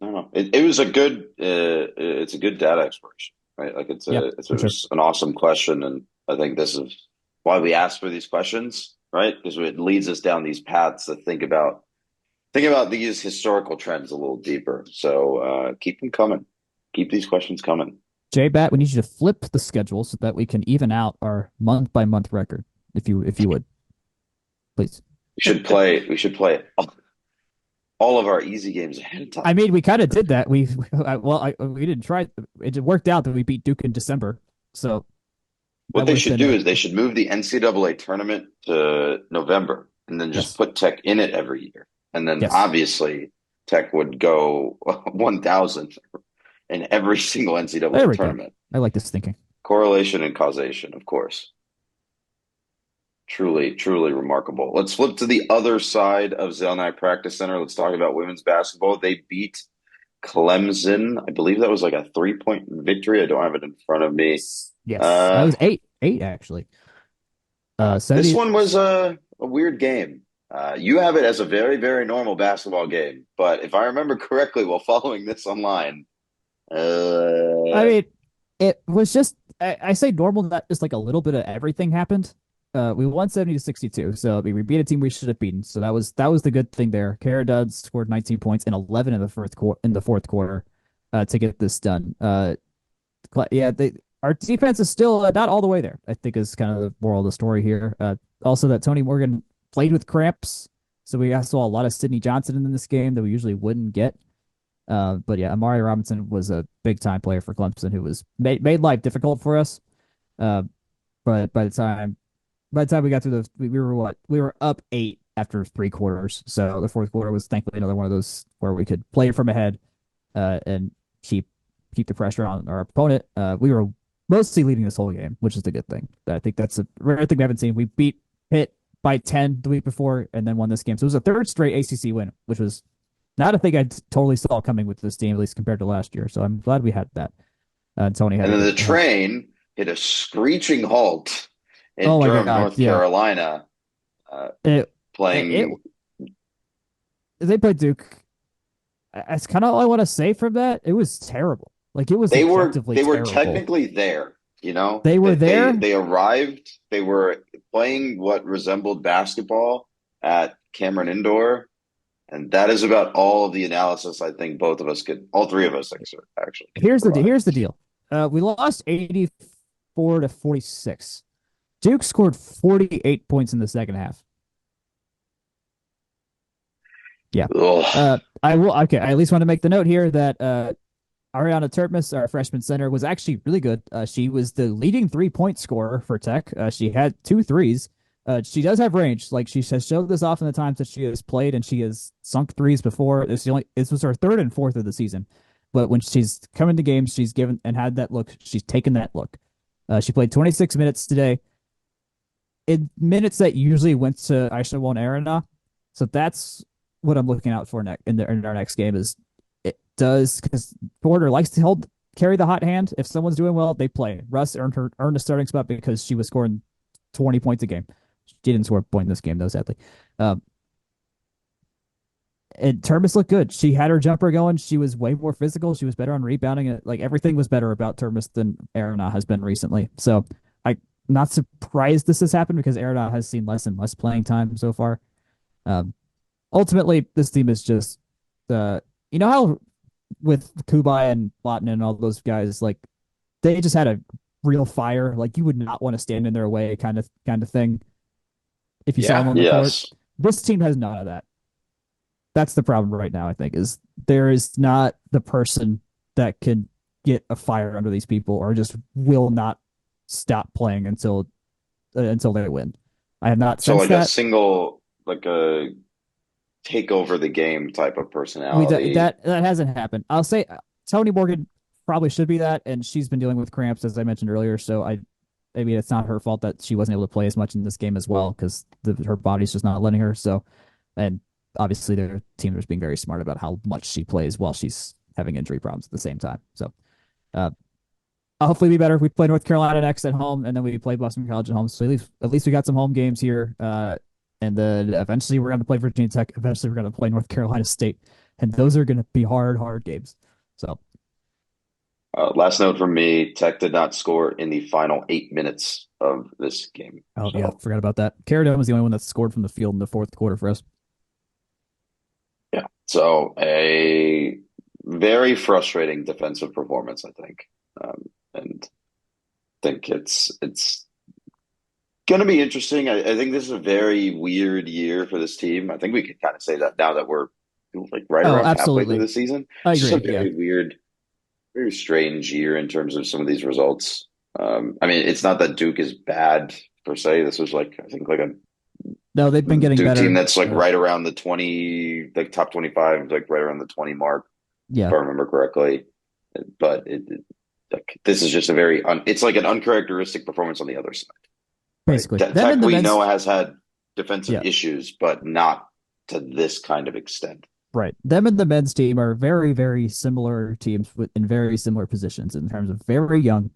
I don't know. It was a good it's a good data exploration, right? yeah, It for sure. was an awesome question, and I think this is why we ask for these questions. right? Because it leads us down these paths to think about these historical trends a little deeper. So keep them coming. Keep these questions coming. J-Bat, we need you to flip the schedule so that we can even out our month by month record, if you would, please. We should play all of our easy games ahead of I time. mean, we kind of did that. We didn't try. It worked out that we beat Duke in December, so What that they would have should been do a is they should move the NCAA tournament to November and then just yes, put Tech in it every year. And then yes. obviously Tech would go 1,000 in every single There NCAA we go. tournament. I like this thinking. Correlation and causation, of course. Truly, truly remarkable. Let's flip to the other side of Zelnite Practice Center. Let's talk about women's basketball. They beat Clemson. I believe that was like a 3-point victory. I don't have it in front of me. Yes, I Uh, was eight actually. this 70. one was a weird game. You have it as a very, very normal basketball game, but if I remember correctly while following this online, I uh, mean, it was just I say normal, not just like a little bit of everything happened. We won 70-62, so I mean, we beat a team we should have beaten. So that was the good thing there. Kara Dudds scored 19 points and 11 in the fourth quarter to get this done. Yeah, our defense is still not all the way there. I think is kind of the moral of the story here. Also, that Tony Morgan played with cramps, so we saw a lot of Sidney Johnson in this game that we usually wouldn't get. But yeah, Amari Robinson was a big time player for Clemson who was made life difficult for us. Uh, but by the time we got through we were what we were up eight after three quarters. So the fourth quarter was thankfully another one of those where we could play from ahead and keep the pressure on our opponent. We were mostly leading this whole game, which is the good thing. I think that's a rare thing we haven't seen. We beat Pitt by 10 the week before and then won this game. So it was a third straight ACC win, which was not a thing I totally saw coming with this team, at least compared to last year. So I'm glad we had that. Tony had and a then good. the train hit a screeching halt in Oh my Durham, God, North yeah. Carolina, uh, It playing. they played Duke. That's kind of all I want to say from that. It was terrible. Like it was They were objectively they were terrible. technically there, you know. They were there. They arrived. They were playing what resembled basketball at Cameron Indoor, and that is about all of the analysis I think all three of us actually could provide. Here's the deal. We lost 84-46. Duke scored 48 points in the second half. Yeah. Ugh. I will. Okay. I at least want to make the note here that Ariana Tertmus, our freshman center, was actually really good. She was the leading 3-point scorer for Tech. She had two threes. She does have range. Like she has showed this often the times that she has played, and she has sunk threes before. This was her third and fourth of the season. But when she's come into games, she's given and had that look. She's taken that look. She played 26 minutes today. In minutes that usually went to Aisha Won Arena. So that's what I'm looking out for in our next game is it does because Porter likes to carry the hot hand. If someone's doing well, they play. Russ earned a starting spot because she was scoring 20 points a game. She didn't score a point in this game though, sadly. Um, and Termus looked good. She had her jumper going. She was way more physical. She was better on rebounding. Like everything was better about Termus than Arena has been recently. So I'm not surprised this has happened because Arena has seen less and less playing time so far. Um, Ultimately, this team is just you know how with Kubai and Lawton and all those guys, like they just had a real fire. Like you would not want to stand in their way, kind of thing. If you saw them Yeah. on the court, Yes. this team has none of that. That's the problem right now. I think is there is not the person that can get a fire under these people, or just will not stop playing until they win. I have not So sensed that. like a take over the game type of We personality. that hasn't happened. I'll say Tony Morgan probably should be that, and she's been dealing with cramps as I mentioned earlier. So I mean, it's not her fault that she wasn't able to play as much in this game as well because her body's just not letting her. So, and obviously their team is being very smart about how much she plays while she's having injury problems at the same time. So, uh, I'll hopefully be better. We play North Carolina next at home, and then we play Boston College at home. So at least we got some home games here. And then eventually we're going to play Virginia Tech. Eventually we're going to play North Carolina State, and those are going to be hard games. So Last note from me, Tech did not score in the final 8 minutes of this game. Oh yeah, So forgot about that. Carradine was the only one that scored from the field in the fourth quarter for us. yeah. So a very frustrating defensive performance, I think. And think it's going to be interesting. I think this is a very weird year for this team. I think we can kind of say that now that we're like right Oh, around halfway through absolutely. the season. I It's just a agree. Yeah. very weird, very strange year in terms of some of these results. I mean, it's not that Duke is bad per se. This was like I think like a No, they've been getting Duke team better. that's like right around the 20, like top 25, like right around the 20 mark, if Yeah, I remember correctly. But like, this is just a very it's like an uncharacteristic performance on the other side. Right. basically. Them Tech and the we know men's. has had defensive Yeah, issues, but not to this kind of extent. right. Them and the men's team are very, very similar teams in very similar positions in terms of very young.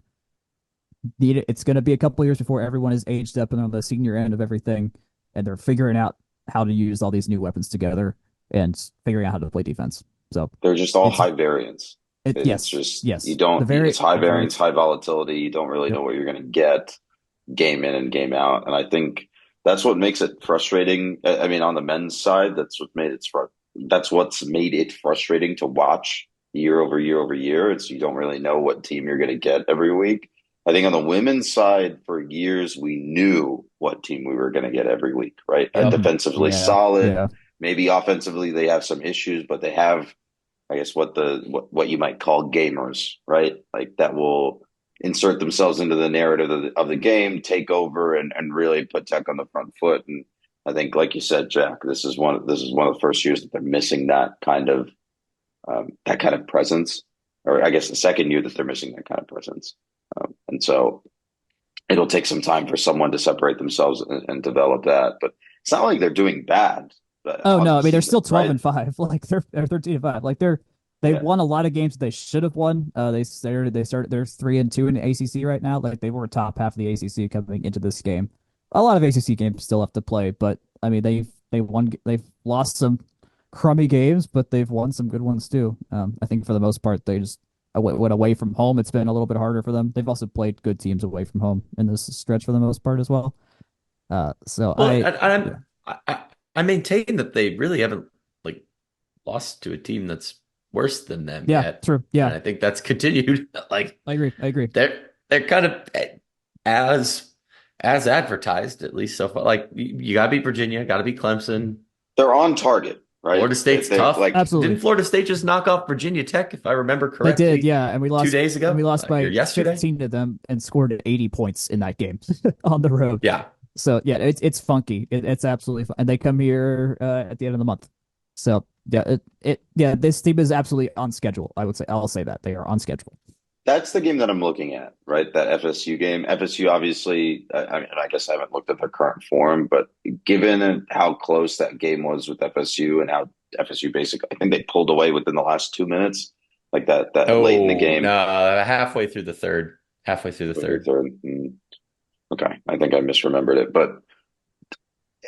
It's going to be a couple years before everyone is aged up and on the senior end of everything, and they're figuring out how to use all these new weapons together and figuring out how to play defense. So They're just all it's high variance. It's yes, just you yes. don't it's high The very variance, high volatility. You don't really yep. know what you're going to get game in and game out. And I think that's what makes it frustrating. I mean, on the men's side, that's what's made it frustrating to watch year over year over year. It's you don't really know what team you're going to get every week. I think on the women's side, for years we knew what team we were going to get every week, right? Yep. Defensively Yeah. solid, Yeah. maybe offensively they have some issues, but they have, I guess, what you might call gamers, right? Like that will insert themselves into the narrative of the game, take over, and really put Tech on the front foot. And I think, like you said, Jack, this is one of the first years that they're missing that kind of presence, or I guess the second year that they're missing that kind of presence. And so it'll take some time for someone to separate themselves and develop that. But it's not like they're doing bad Oh on no, the I mean they're season, still 12 right? and 5. Like they're 13 and 5. Like they Yeah. won a lot of games that they should have won. They started they're 3-2 in the ACC right now. Like they were top half of the ACC coming into this game. A lot of ACC games still have to play, but I mean they've lost some crummy games, but they've won some good ones too. I think for the most part they just went away from home. It's been a little bit harder for them. They've also played good teams away from home in this stretch for the most part as well. So Well, yeah. I maintain that they really haven't like lost to a team that's worse than them Yeah, yet, true. and Yeah, I think that's continued. Like I agree. I agree. they're kind of as as advertised, at least so far. Like you got to beat Virginia, got to beat Clemson. They're on target, right? Florida State's They tough. like Absolutely. Didn't Florida State just knock off Virginia Tech, if I remember They did, correctly, yeah, and we two lost days and we ago lost or by yesterday? 15 to them and scored 80 points in that game on the road. Yeah. So yeah, it's funky. It's absolutely fun. And they come here at the end of the month. So yeah, yeah, this team is absolutely on schedule. I'll say that they are on schedule. that's the game that I'm looking at, right? That FSU game. FSU obviously, I mean, I guess I haven't looked at their current form, but given how close that game was with FSU and how FSU basically, I think they pulled away within the last 2 minutes, like that late in the Oh, no, game. halfway through the third. Halfway through the With the third. third. Okay, I think I misremembered it, but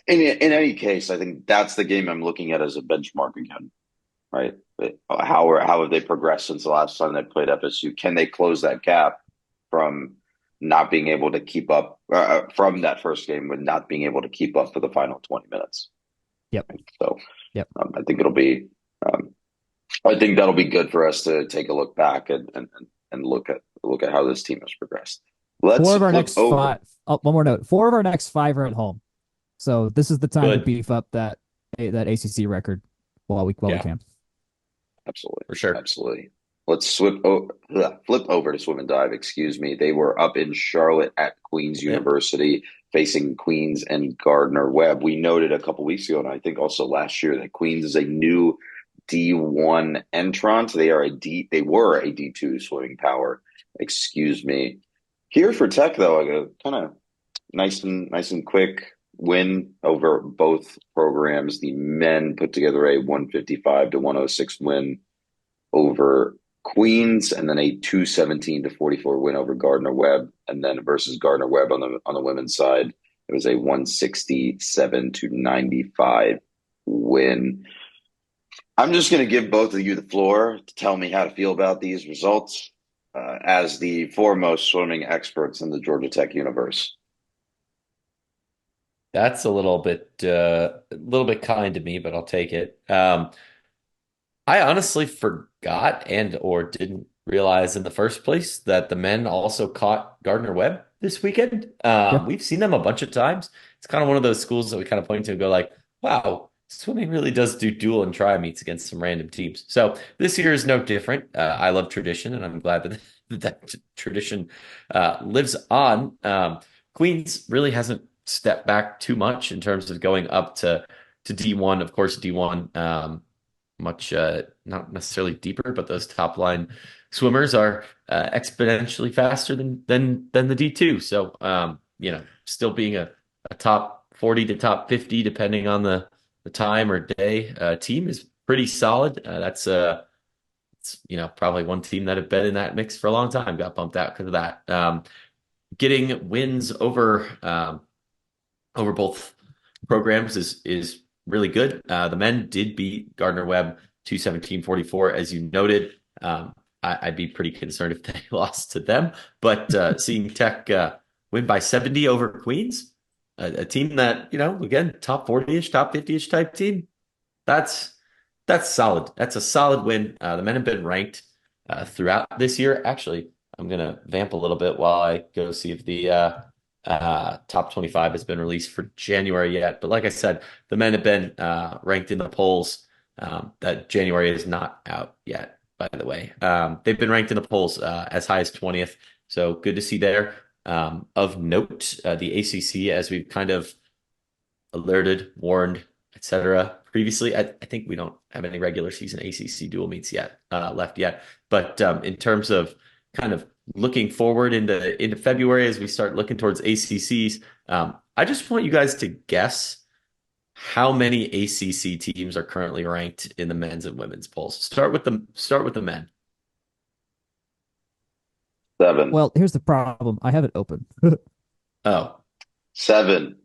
in any case, I think that's the game I'm looking at as a benchmark again, right? How have they progressed since the last time they played FSU? Can they close that gap from not being able to keep up from that first game with not being able to keep up for the final 20 minutes? Yep. Right? So Yep. I think it'll be um, I think that'll be good for us to take a look back and look at how this team has progressed. Let's Four of our flip next over. five. Oh, one more note. Four of our next five are at home. So this is the time to Good. beef up that ACC record while we Yeah, can. Absolutely. for sure. Absolutely. Let's flip over to swim and dive. Excuse me. They were up in Charlotte at Queen's Yep. University facing Queens and Gardner Webb. We noted a couple weeks ago, and I think also last year, that Queens is a new D1 entrant. They were a D2 swimming power. Excuse me. Here for Tech, though, a kind of nice and quick win over both programs. The men put together a 155 to 106 win over Queens, and then a 217 to 44 win over Gardner Webb, and then versus Gardner Webb on the women's side, it was a 167 to 95 win. I'm just going to give both of you the floor to tell me how to feel about these results. as the foremost swimming experts in the Georgia Tech universe. That's a little bit kind to me, but I'll take it. I honestly forgot and or didn't realize in the first place that the men also caught Gardner Webb this weekend. Yeah. We've seen them a bunch of times. It's kind of one of those schools that we kind of point to and go like, wow, swimming really does do dual and try meets against some random teams. So this year is no different. I love tradition, and I'm glad that that tradition lives on. Queens really hasn't stepped back too much in terms of going up to D1. Of course, D1. Much not necessarily deeper, but those top line swimmers are exponentially faster than the D2. So still being a top 40 to top 50, depending on the time or day, team is pretty solid. That's it's, probably one team that had been in that mix for a long time, got bumped out because of that. Getting wins over both programs is really good. The men did beat Gardner Webb 217-44, as you noted. I'd be pretty concerned if they lost to them, but seeing Tech win by 70 over Queens, a team that, again, top 40-ish, top 50-ish type team, that's solid. That's a solid win. The men have been ranked throughout this year. Actually, I'm gonna vamp a little bit while I go see if the top 25 has been released for January yet. But like I said, the men have been ranked in the polls. That January is not out yet, by the way. They've been ranked in the polls as high as 20th. So good to see there. Of note, the ACC, as we've kind of alerted, warned, etc. previously, I think we don't have any regular season ACC dual meets yet left yet. But in terms of kind of looking forward into February as we start looking towards ACCs, I just want you guys to guess how many ACC teams are currently ranked in the men's and women's polls. Start with the men. 7. Well, here's the problem. I have it open. Oh, 7.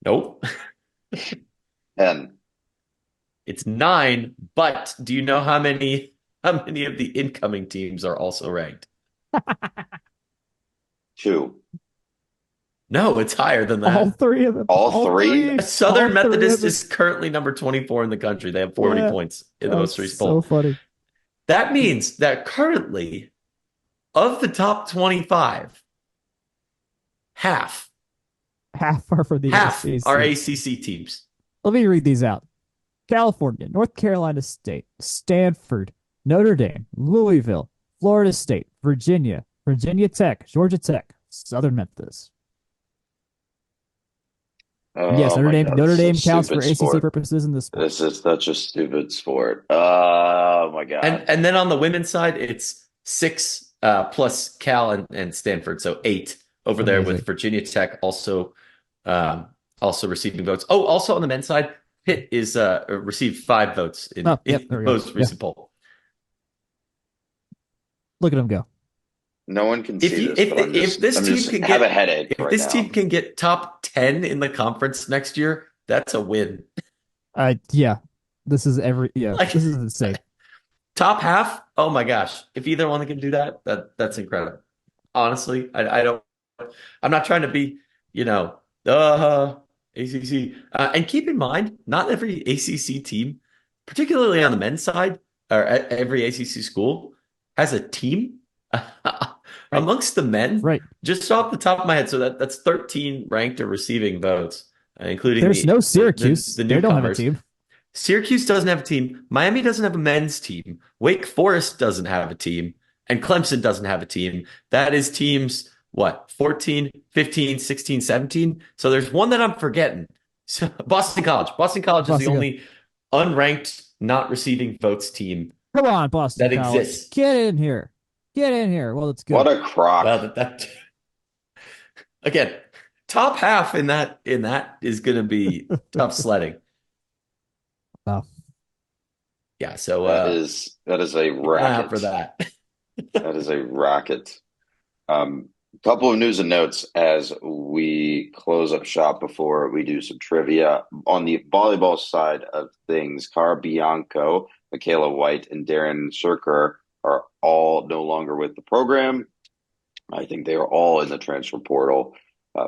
nope. 10. It's 9, but do you know how many of the incoming teams are also ranked? 2. No, it's higher than All that. three of them. All three? Southern All three of Methodist them. is currently number 24 in the country. They have 40 Yeah. points in the most recent So poll. funny. That means that currently, of the top 25, half Half are for the ACC. are ACC teams. Let me read these out. California, North Carolina State, Stanford, Notre Dame, Louisville, Florida State, Virginia, Virginia Tech, Georgia Tech, Southern Methodist. Yes, Oh my God, Notre this Dame is a counts for stupid ACC sport. purposes in this sport. This is such a stupid sport. Oh my God. And then on the women's side, it's 6 plus Cal and Stanford, so 8 over there Amazing. with Virginia Tech also receiving votes. Oh, also on the men's side, Pitt is received 5 votes in There we the go. most recent poll. Look at them go. No one can see this, but If this I'm team just can have a get headache if right this now. team can get top 10 in the conference next year, that's a win. Yeah. This is Like- this is insane. Top half, oh my gosh! If either one can do that's incredible. Honestly, I'm not trying to be, ACC. And keep in mind, not every ACC team, particularly on the men's side, or every ACC school, has a team amongst the men. Right. Just off the top of my head, so that's 13 ranked or receiving votes, including There's no Syracuse. the They don't have a newcomers. team. Syracuse doesn't have a team. Miami doesn't have a men's team. Wake Forest doesn't have a team. And Clemson doesn't have a team. That is teams, 14, 15, 16, 17. So there's one that I'm forgetting. So Boston College. Boston College is the only unranked, not receiving votes team Come on, Boston that College. exists. Get in here. Get in here. Well, it's good. What a crock. Well, again, top half in that is going to be tough sledding. Wow. Yeah, so that is a racket. for that. That is a racket. Couple of news and notes as we close up shop before we do some trivia. On the volleyball side of things, Cara Bianco, Michaela White, and Darren Shirker are all no longer with the program. I think they are all in the transfer portal.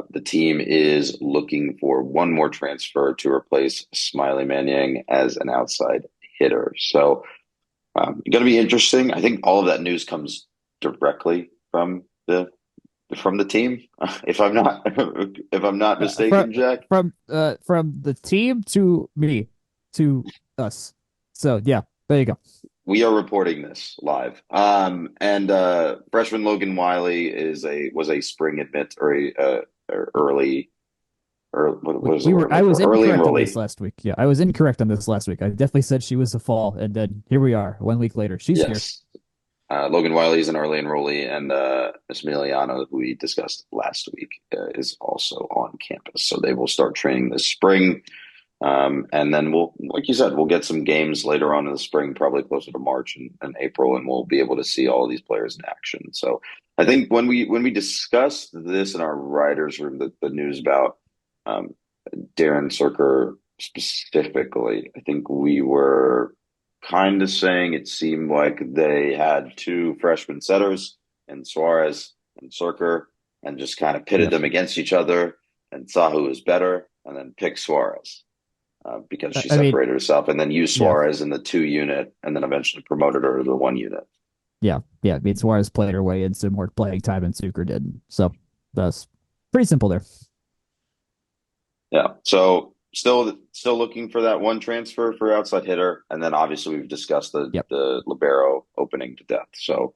The team is looking for one more transfer to replace Smiley Manning as an outside hitter. So going to be interesting. I think all of that news comes directly from the team, if I'm not if I'm not mistaken, Jack. From the team to me to us. So yeah, there you go. We are reporting this live. And freshman Logan Wiley was a spring admit or or early or what was the word I was early incorrect on this enrollee. last week. Yeah, I was incorrect on this last week. I definitely said she was a fall, and then here we are, 1 week later. She's here. Yes. Logan Wiley is an early enrollee, and Emiliano, who we discussed last week, is also on campus. So they will start training this spring. And then like you said, we'll get some games later on in the spring, probably closer to March and April, and we'll be able to see all of these players in action. So I think when we discussed this in our writers' room, the news about um, Darren Cirker specifically, I think we were kind of saying it seemed like they had two freshman setters and Suarez and Cirker and just kind of pitted Yep. them against each other and saw who was better and then picked Suarez because she I mean, separated herself and then used yeah, Suarez in the 2 unit and then eventually promoted her to the 1 unit. yeah. I mean, Suarez played her way into more playing time than Zucker did. So that's pretty simple there. Yeah. So still looking for that one transfer for outside hitter. And then obviously we've discussed Yep. the libero opening to death. So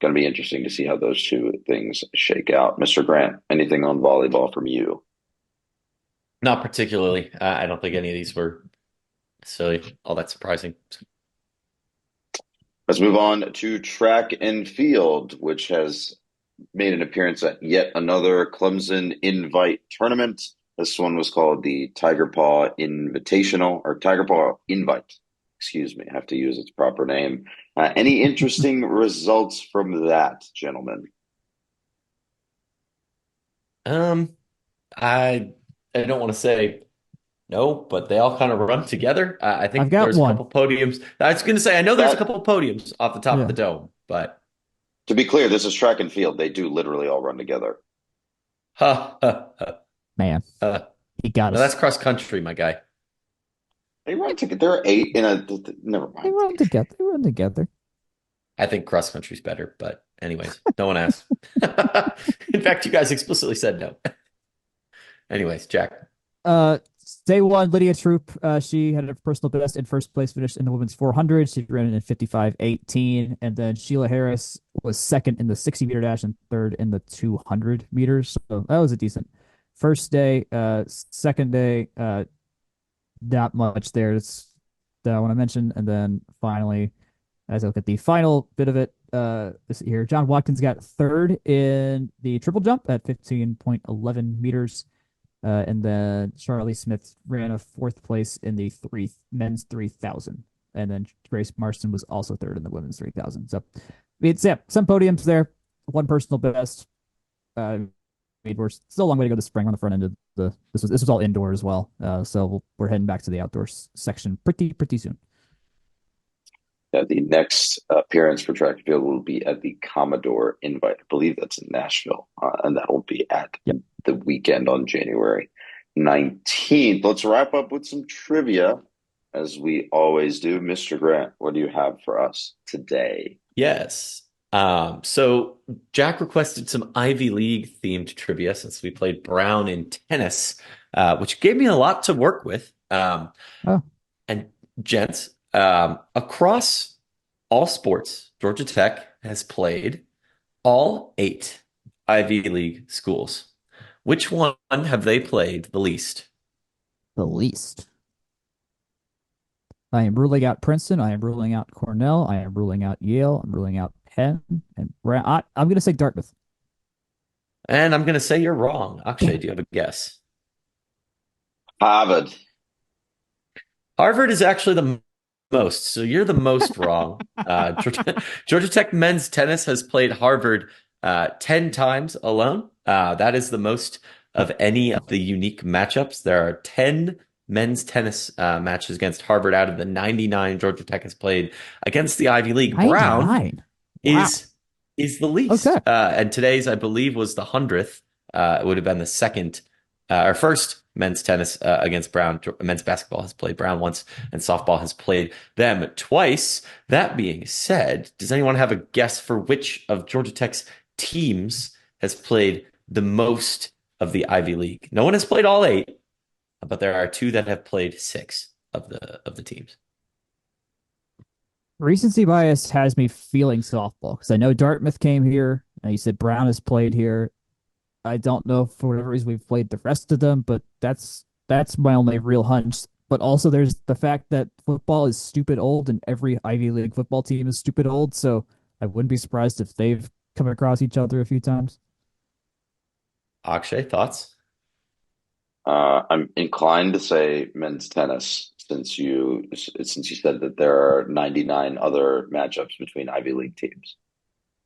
going to be interesting to see how those two things shake out. Mr. Grant, anything on volleyball from you? Not particularly. I don't think any of these were necessarily all that surprising. Let's move on to track and field, which has made an appearance at yet another Clemson Invite tournament. This one was called the Tiger Paw Invitational or Tiger Paw Invite. Excuse me, I have to use its proper name. Any interesting results from that, gentlemen? Um, I don't want to say no, but they all kind of run together. I I've think got there's a one. couple podiums. I was going to say I know there's a That, couple of podiums off the top of Yeah, the dome, but to be clear, this is track and field. They do literally all run together. ha, ha, ha, man, ha. he got No, that's us. cross country, my guy. They run together. There are eight in a. Never They mind. run together. They run together. I think cross country's better, but anyways, no one asked. In fact, you guys explicitly said no. Anyways, Jack. Uh, Day one, Lydia Troop. She had a personal best in first place, finished in the women's 400. She ran it in 55:18, and then Sheila Harris was second in the 60-meter dash and third in the 200 meters. So that was a decent first day. Second day, not much there. That I want to mention, and then finally, as I look at the final bit of it, this here, John Watkins got third in the triple jump at 15.11 meters. And then Charlie Smith ran a fourth place in the men's 3,000. And then Grace Marston was also third in the women's 3,000. So it's some podiums there, one personal best. We're still a long way to go this spring on the front end of this was all indoor as well. So we're heading back to the outdoor section pretty soon. The next appearance for track and field will be at the Commodore Invite. I believe that's in Nashville, and that will be at Yep. the weekend on January 19th. Let's wrap up with some trivia, as we always do. Mr. Grant, what do you have for us today? Yes. So Jack requested some Ivy League themed trivia since we played Brown in tennis, which gave me a lot to work with. Oh, And gents, across all sports, Georgia Tech has played all 8 Ivy League schools. Which one have they played the least? the least. I am ruling out Princeton. I am ruling out Cornell. I am ruling out Yale. I'm ruling out Penn and Brown. I'm going to say Dartmouth. And I'm going to say you're wrong. Akshay, do you have a guess? Harvard. Harvard is actually the most, so you're the most wrong. Georgia Tech men's tennis has played Harvard 10 times alone. That is the most of any of the unique matchups. There are 10 men's tennis matches against Harvard out of the 99 Georgia Tech has played against the Ivy League. Brown 99. Wow. is is the least. Okay. And today's, I believe, was the 100th. It would have been the second or first men's tennis against Brown. Men's basketball has played Brown once, and softball has played them twice. That being said, does anyone have a guess for which of Georgia Tech's teams has played the most of the Ivy League? No one has played all eight, but there are two that have played six of the teams. Recency bias has me feeling softball because I know Dartmouth came here, and you said Brown has played here. I don't know if for whatever reason we've played the rest of them, but that's my only real hunch. But also there's the fact that football is stupid old and every Ivy League football team is stupid old, so I wouldn't be surprised if they've come across each other a few times. Akshay, thoughts? I'm inclined to say men's tennis since you said that there are 99 other matchups between Ivy League teams.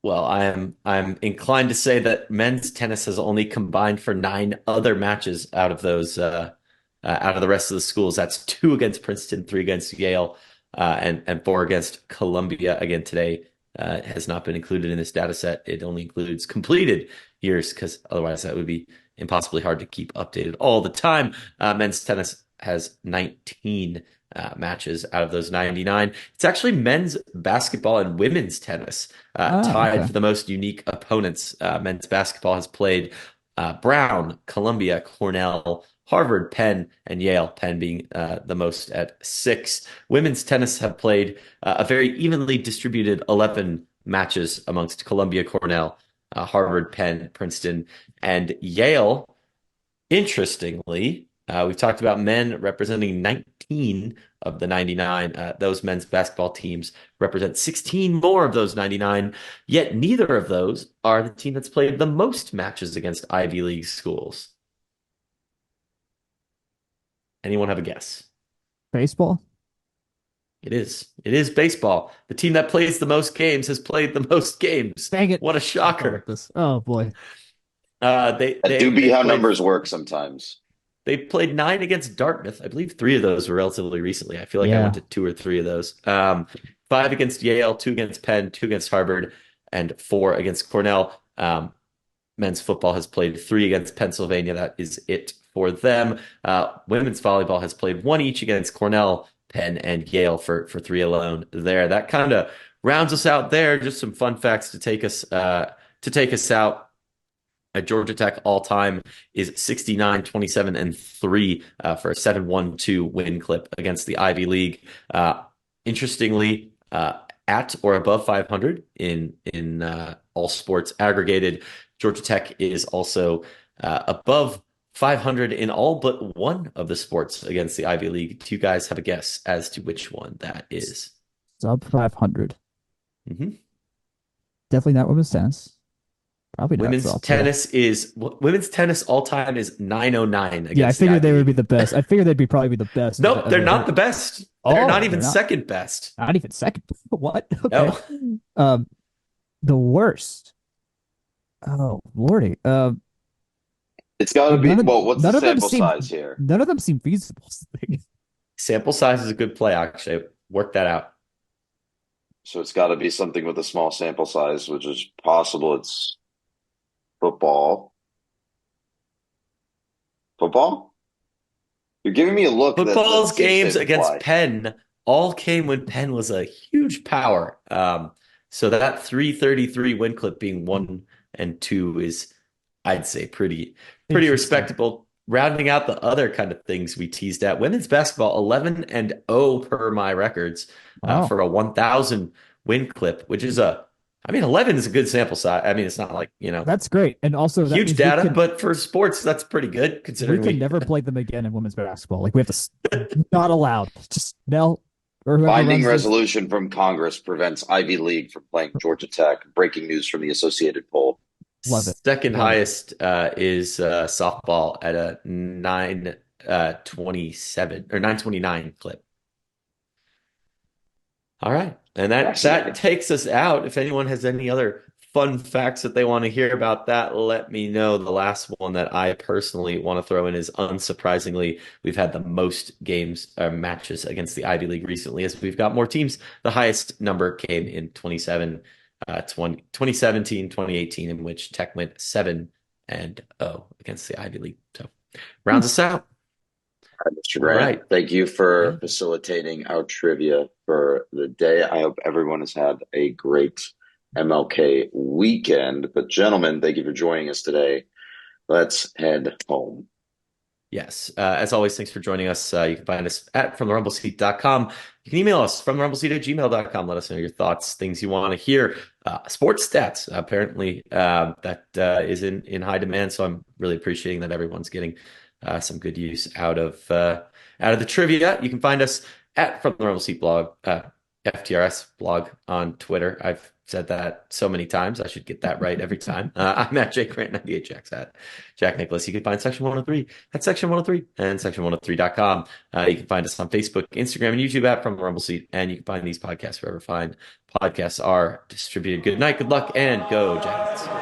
Well, I'm inclined to say that men's tennis has only combined for nine other matches out of those out of the rest of the schools. That's two against Princeton, three against Yale, and four against Columbia. Again, today has not been included in this data set. It only includes completed years because otherwise that would be impossibly hard to keep updated all the time. Men's tennis has 19 matches out of those 99. It's actually men's basketball and women's tennis tied Okay. for the most unique opponents. Men's basketball has played Brown, Columbia, Cornell, Harvard, Penn, and Yale, Penn being the most at six. Women's tennis have played a very evenly distributed 11 matches amongst Columbia, Cornell, Harvard, Penn, Princeton, and Yale. Interestingly, we've talked about men representing 19 of the 99. Those men's basketball teams represent 16 more of those 99, yet neither of those are the team that's played the most matches against Ivy League schools. Anyone have a guess? Baseball? It is. It is baseball. The team that plays the most games has played the most games. Dang it. What a I thought shocker. of this. Oh boy. That do be They how played numbers work sometimes. they played nine against Dartmouth. I believe three of those were relatively recently. I feel like I Yeah. went to two or three of those. Five against Yale, two against Penn, two against Harvard, and four against Cornell. Men's football has played three against Pennsylvania. That is it for them. Women's volleyball has played one each against Cornell, Penn, and Yale for three alone there. That kind of rounds us out there. Just some fun facts to take us out. Georgia Tech all time is 69, 27, and 3 for a 7-1-2 win clip against the Ivy League. Interestingly, at or above 500 in all sports aggregated. Georgia Tech is also above 500 in all but one of the sports against the Ivy League. Do you guys have a guess as to which one that is? Sub 500. Mm-hmm. Definitely not women's tennis. Probably not softball. Women's tennis all time is 909 Yeah, I against the figured they Ivy would be League. the best. I figured they'd probably be the best. Nope, they're not the best. They're not even They're not. second best. Not even second. What? Okay. No. Um, the worst. Oh, Lordy. It's got to be, well, what's none the of them sample seem size here? none of them seem feasible. Sample size is a good play, Akshay. Work that out. So it's got to be something with a small sample size, which is possible. It's football. Football? You're giving me a look Football's that seems games safe to against fly. Penn all came when Penn was a huge power. So that 333 win clip being 1 and 2 is, I'd say, pretty Interesting. respectable. Rounding out the other kind of things we teased at, women's basketball 11 and 0 per my records Wow. for a 1,000 win clip, which is 11 is a good sample size. I mean, it's not like, That's great. And also that huge means data, but for sports, that's pretty good we considering can never play them again in women's basketball. Like we have to not allowed. Just Nell or whoever Binding runs this. resolution from Congress prevents Ivy League from playing Georgia Tech. Breaking news from the Associated Poll. Love it. Second Love it. highest is softball at a 927 or 929 clip. All right. And that Excellent. takes us out. If anyone has any other fun facts that they want to hear about that, let me know. The last one that I personally want to throw in is, unsurprisingly, we've had the most games or matches against the Ivy League recently as we've got more teams. The highest number came in 2017, 2018, in which Tech went 7-0 against the Ivy League. So rounds us out. Mr. All Grant, right. thank you for Yeah. facilitating our trivia for the day. I hope everyone has had a great MLK weekend. But gentlemen, thank you for joining us today. Let's head home. Yes. As always, thanks for joining us. You can find us at fromtherumbleseat.com. You can email us from therumbleseat@gmail.com. Let us know your thoughts, things you want to hear. Sports stats, apparently, that is in high demand. So I'm really appreciating that everyone's getting some good use out of the trivia. You can find us at From the Rumble Seat blog, FTRS blog on Twitter. I've said that so many times. I should get that right every time. I'm at Jake Grant 98 Jacks at Jack Nicholas. You can find Section 103 at Section 103 and Section103.com. You can find us on Facebook, Instagram, and YouTube at From the Rumble Seat. And you can find these podcasts wherever fine podcasts are distributed. Good night, good luck, and go Jackets.